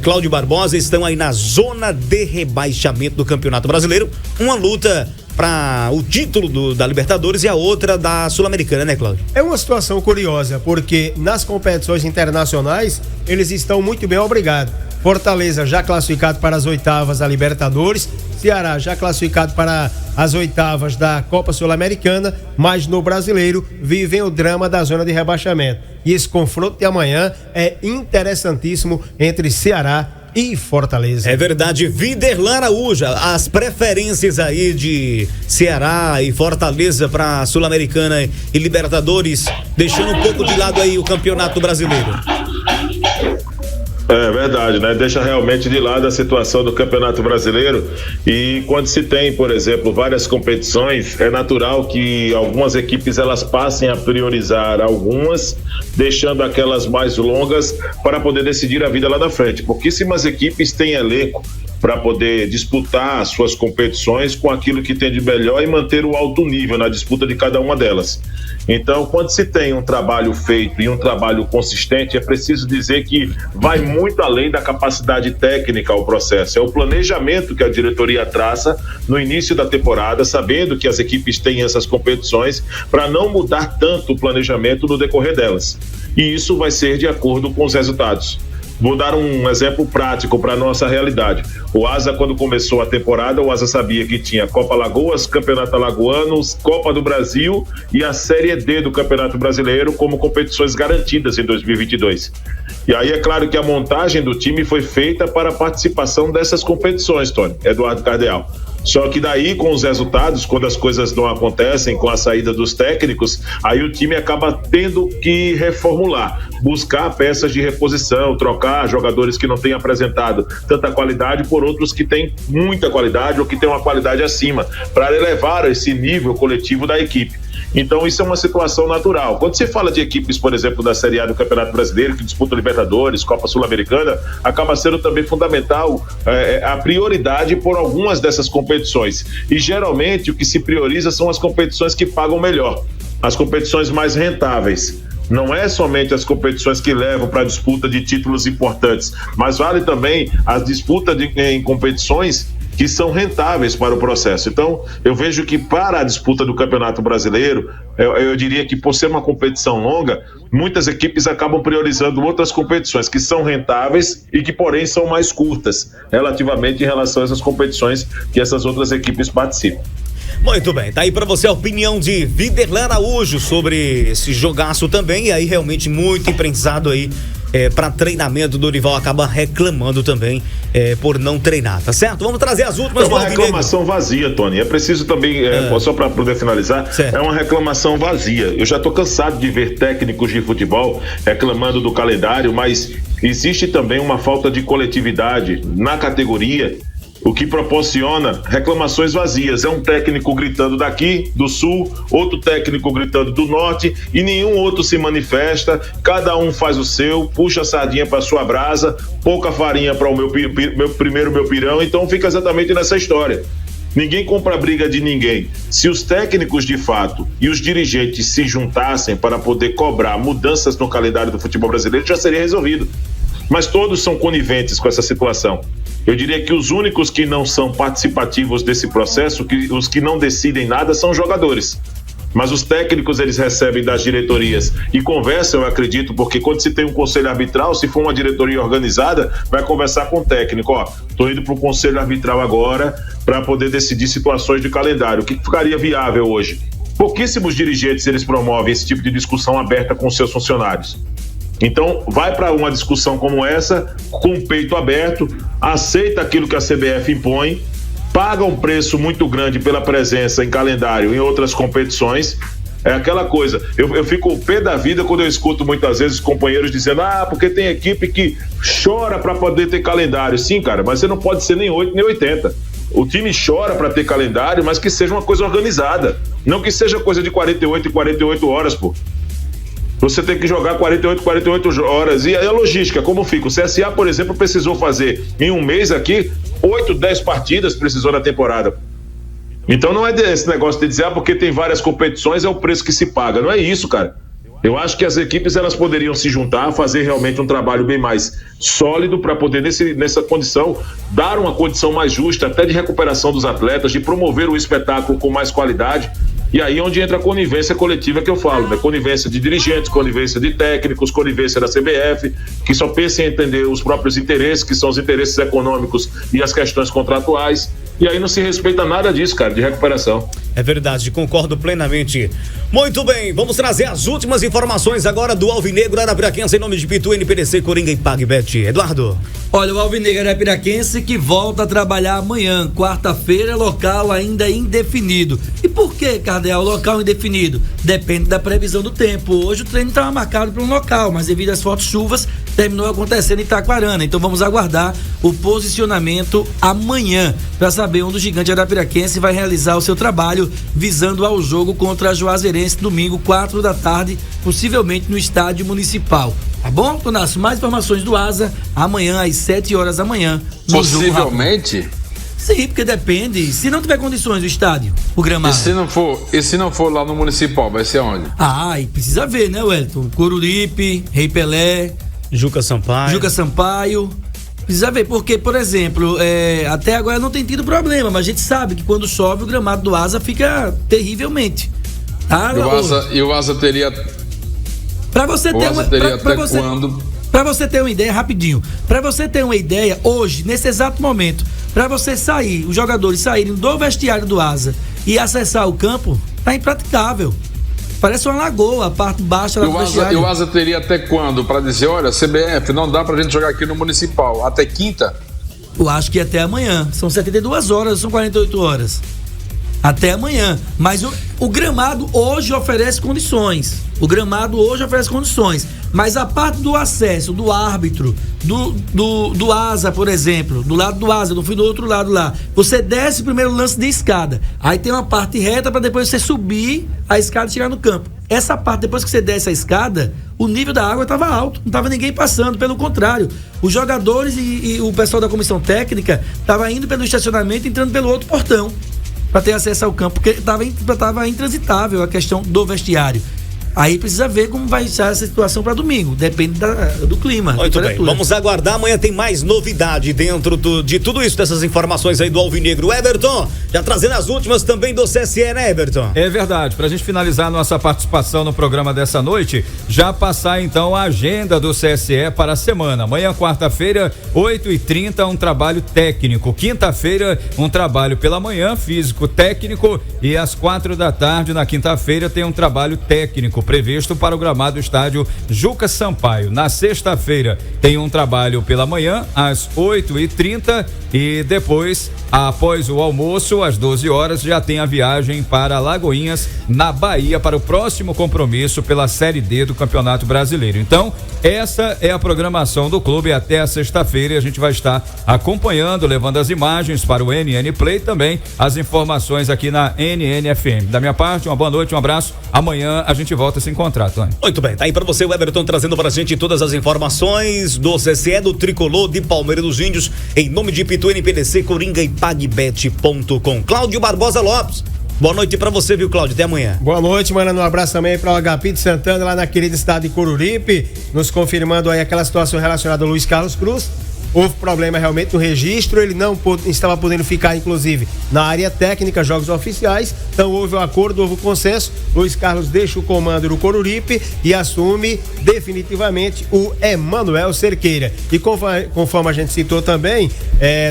Cláudio Barbosa, estão aí na zona de rebaixamento do Campeonato Brasileiro. Uma luta para o título da Libertadores e a outra da Sul-Americana, né, Cláudio? É uma situação curiosa, porque nas competições internacionais eles estão muito bem, obrigado. Fortaleza já classificado para as oitavas da Libertadores, Ceará já classificado para as oitavas da Copa Sul-Americana, mas no Brasileiro vivem o drama da zona de rebaixamento. E esse confronto de amanhã é interessantíssimo entre Ceará e Fortaleza. É verdade. Viderlan Araújo, as preferências aí de Ceará e Fortaleza para Sul-Americana e Libertadores, deixando um pouco de lado aí o Campeonato Brasileiro. É verdade, né? Deixa realmente de lado a situação do Campeonato Brasileiro, e quando se tem, por exemplo, várias competições, é natural que algumas equipes elas passem a priorizar algumas, deixando aquelas mais longas para poder decidir a vida lá na frente. Pouquíssimas equipes têm elenco para poder disputar as suas competições com aquilo que tem de melhor e manter o alto nível na disputa de cada uma delas. Então, quando se tem um trabalho feito e um trabalho consistente, é preciso dizer que vai muito além da capacidade técnica ao processo. É o planejamento que a diretoria traça no início da temporada, sabendo que as equipes têm essas competições, para não mudar tanto o planejamento no decorrer delas. E isso vai ser de acordo com os resultados. Vou dar um exemplo prático para a nossa realidade. O Asa, quando começou a temporada, o Asa sabia que tinha Copa Alagoas, Campeonato Alagoano, Copa do Brasil e a Série D do Campeonato Brasileiro como competições garantidas em 2022. E aí é claro que a montagem do time foi feita para a participação dessas competições, Tony, Eduardo Cardeal. Só que daí, com os resultados, quando as coisas não acontecem, com a saída dos técnicos, aí o time acaba tendo que reformular, buscar peças de reposição, trocar jogadores que não têm apresentado tanta qualidade por outros que têm muita qualidade ou que têm uma qualidade acima, para elevar esse nível coletivo da equipe. Então isso é uma situação natural. Quando se fala de equipes, por exemplo, da Série A do Campeonato Brasileiro, que disputam Libertadores, Copa Sul-Americana, acaba sendo também fundamental a prioridade por algumas dessas competições. E geralmente o que se prioriza são as competições que pagam melhor, as competições mais rentáveis. Não é somente as competições que levam para a disputa de títulos importantes, mas vale também a disputa em competições que são rentáveis para o processo. Então, eu vejo que para a disputa do Campeonato Brasileiro, eu diria que por ser uma competição longa, muitas equipes acabam priorizando outras competições que são rentáveis e que, porém, são mais curtas, relativamente em relação a essas competições que essas outras equipes participam. Muito bem, tá aí pra você a opinião de Viderlan Araújo sobre esse jogaço também, e aí realmente muito imprensado aí para treinamento, o Dorival acaba reclamando também por não treinar, tá certo? Vamos trazer as últimas. É uma reclamação vazia, Tony. É preciso também, só para poder finalizar, certo. É uma reclamação vazia. Eu já tô cansado de ver técnicos de futebol reclamando do calendário, mas existe também uma falta de coletividade na categoria, o que proporciona reclamações vazias. É um técnico gritando daqui, do sul, outro técnico gritando do norte, e nenhum outro se manifesta, cada um faz o seu, puxa a sardinha para sua brasa, pouca farinha para o meu pirão, então fica exatamente nessa história. Ninguém compra a briga de ninguém. Se os técnicos de fato e os dirigentes se juntassem para poder cobrar mudanças no calendário do futebol brasileiro, já seria resolvido. Mas todos são coniventes com essa situação. Eu diria que os únicos que não são participativos desse processo, os que não decidem nada, são os jogadores. Mas os técnicos, eles recebem das diretorias e conversam, eu acredito, porque quando se tem um conselho arbitral, se for uma diretoria organizada, vai conversar com o técnico. Tô indo para o conselho arbitral agora para poder decidir situações de calendário. O que ficaria viável hoje? Pouquíssimos dirigentes, eles promovem esse tipo de discussão aberta com seus funcionários. Então, vai para uma discussão como essa, com o peito aberto, aceita aquilo que a CBF impõe, paga um preço muito grande pela presença em calendário em outras competições. É aquela coisa, eu fico pé da vida quando eu escuto muitas vezes companheiros dizendo, porque tem equipe que chora para poder ter calendário. Sim, cara, mas você não pode ser nem 8 nem 80. O time chora para ter calendário, mas que seja uma coisa organizada, não que seja coisa de 48 e 48 horas, pô. Você tem que jogar 48 horas. E aí a logística, como fica? O CSA, por exemplo, precisou fazer em um mês aqui 8, 10 partidas precisou na temporada. Então não é esse negócio de dizer, porque tem várias competições, é o preço que se paga. Não é isso, cara. Eu acho que as equipes, elas poderiam se juntar, fazer realmente um trabalho bem mais sólido para poder, nessa condição, dar uma condição mais justa, até de recuperação dos atletas, de promover o espetáculo com mais qualidade. E aí onde entra a conivência coletiva que eu falo, né? Conivência de dirigentes, conivência de técnicos, conivência da CBF, que só pensa em entender os próprios interesses, que são os interesses econômicos e as questões contratuais. E aí não se respeita nada disso, cara, de recuperação. É verdade, concordo plenamente. Muito bem, vamos trazer as últimas informações agora do Alvinegro Arapiraquense, em nome de Pitu, NPDC, Coringa e PagBet. Eduardo. Olha, o Alvinegro Arapiraquense que volta a trabalhar amanhã, quarta-feira, local ainda indefinido. E por que, Cardeal, local indefinido? Depende da previsão do tempo. Hoje o treino estava marcado para um local, mas devido às fortes chuvas, terminou acontecendo em Itaquarana. Então vamos aguardar o posicionamento amanhã para saber onde o Gigante Arapiraquense vai realizar o seu trabalho, visando ao jogo contra a Juazeirense, domingo, 4 da tarde, possivelmente no estádio municipal. Tá bom, Tonasso? Mais informações do Asa amanhã às 7 horas da manhã. Possivelmente? Sim, porque depende. Se não tiver condições do estádio, o gramado. E se não for lá no municipal, vai ser onde? E precisa ver, né, Wellington? Coruripe, Rei Pelé, Juca Sampaio. Precisa ver, porque, por exemplo, até agora não tem tido problema, mas a gente sabe que quando chove o gramado do Asa fica terrivelmente. E o Asa teria. Pra você ter uma Pra você ter uma ideia, rapidinho. Pra você ter uma ideia, hoje, nesse exato momento, pra você sair, os jogadores saírem do vestiário do Asa e acessar o campo, tá impraticável. Parece uma lagoa, a parte baixa lá do vestiário. E o Asa teria até quando? Pra dizer, olha, CBF, não dá pra gente jogar aqui no municipal. Até quinta? Eu acho que até amanhã. São 72 horas, são 48 horas. Até amanhã. Mas o gramado hoje oferece condições. Mas a parte do acesso, do árbitro, do Asa, por exemplo, do lado do Asa, não fui do outro lado lá. Você desce o primeiro lance de escada. Aí tem uma parte reta para depois você subir a escada e chegar no campo. Essa parte, depois que você desce a escada, o nível da água estava alto. Não estava ninguém passando, pelo contrário. Os jogadores e o pessoal da comissão técnica estavam indo pelo estacionamento e entrando pelo outro portão para ter acesso ao campo, porque estava intransitável a questão do vestiário. Aí precisa ver como vai estar essa situação para domingo. Depende do clima. Muito bem, vamos aguardar. Amanhã tem mais novidade dentro de tudo isso, dessas informações aí do Alvinegro. Everton, já trazendo as últimas também do CSE, né, Everton? É verdade. Pra gente finalizar nossa participação no programa dessa noite, já passar então a agenda do CSE para a semana. Amanhã, quarta-feira, 8h30, um trabalho técnico. Quinta-feira, um trabalho pela manhã, físico técnico. E às 4 da tarde, na quinta-feira, tem um trabalho técnico. técnico previsto para o gramado do estádio Juca Sampaio. Na sexta-feira tem um trabalho pela manhã, às 8h30, e depois, após o almoço, às 12 horas, já tem a viagem para Lagoinhas, na Bahia, para o próximo compromisso pela Série D do Campeonato Brasileiro. Então, essa é a programação do clube até a sexta-feira, e a gente vai estar acompanhando, levando as imagens para o NN Play, também as informações aqui na NNFM. Da minha parte, uma boa noite, um abraço. Amanhã a gente volta a se encontrar, Tony. Muito bem, tá aí pra você o Everton trazendo pra gente todas as informações do CCE, do Tricolor, de Palmeiras dos Índios, em nome de Pitu, NPDC, Coringa e PagBet.com. Cláudio Barbosa Lopes. Boa noite pra você, viu, Cláudio? Até amanhã. Boa noite, mandando um abraço também para o HP de Santana, lá na querida cidade de Coruripe, nos confirmando aí aquela situação relacionada ao Luiz Carlos Cruz. Houve problema realmente no registro, ele não estava podendo ficar, inclusive, na área técnica, jogos oficiais. Então houve um acordo, houve um consenso. Luiz Carlos deixa o comando do Coruripe e assume definitivamente o Emanuel Cerqueira. E conforme a gente citou também,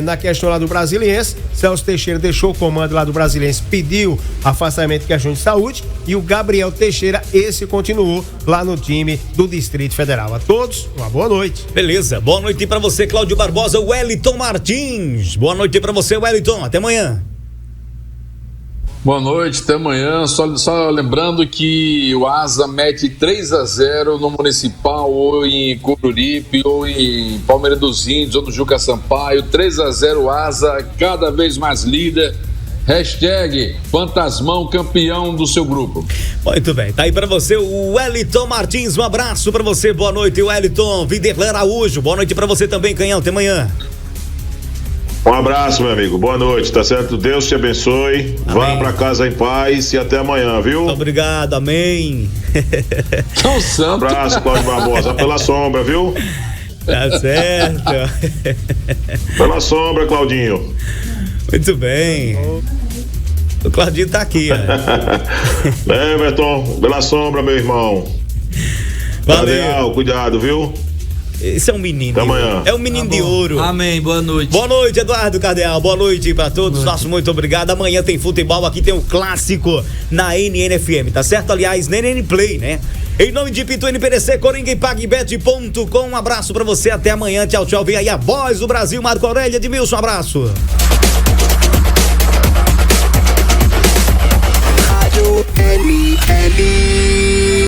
na questão lá do Brasiliense, Celso Teixeira deixou o comando lá do Brasiliense, pediu afastamento de questão de saúde, e o Gabriel Teixeira, esse continuou lá no time do Distrito Federal. A todos, uma boa noite. Beleza, boa noite pra você, Cláudio Barbosa. Wellington Martins, boa noite pra você, Wellington, até amanhã. Boa noite, até amanhã. Só lembrando que o Asa mete 3-0 no Municipal, ou em Coruripe, ou em Palmeiras dos Índios, ou no Juca Sampaio. 3-0 Asa, cada vez mais líder. Hashtag Fantasmão campeão do seu grupo. Muito bem, tá aí pra você o Wellington Martins, um abraço pra você, boa noite, Wellington. Viderlan Araújo, boa noite pra você também, Canhão, até amanhã. Um abraço, meu amigo, boa noite, tá certo? Deus te abençoe, vá pra casa em paz e até amanhã, viu? Muito obrigado, amém. Um abraço, Cláudio Barbosa, pela sombra, viu? Tá certo. Pela sombra, Claudinho. Muito bem. O Claudinho tá aqui, ó. Everton, pela sombra, meu irmão. Valeu, cuidado, viu? Esse é um menino. Até amanhã. É um menino de ouro. Amém, boa noite. Boa noite, Eduardo Cardeal. Boa noite pra todos. Nosso muito obrigado. Amanhã tem futebol, aqui tem o clássico na NNFM, tá certo? Aliás, na NN Play, né? Em nome de Pitu, NPDC, Coringa e PagBet.com. Um abraço pra você, até amanhã. Tchau, tchau. Vem aí a voz do Brasil, Marco Aurélio Edmilson. Um abraço. Rádio NN.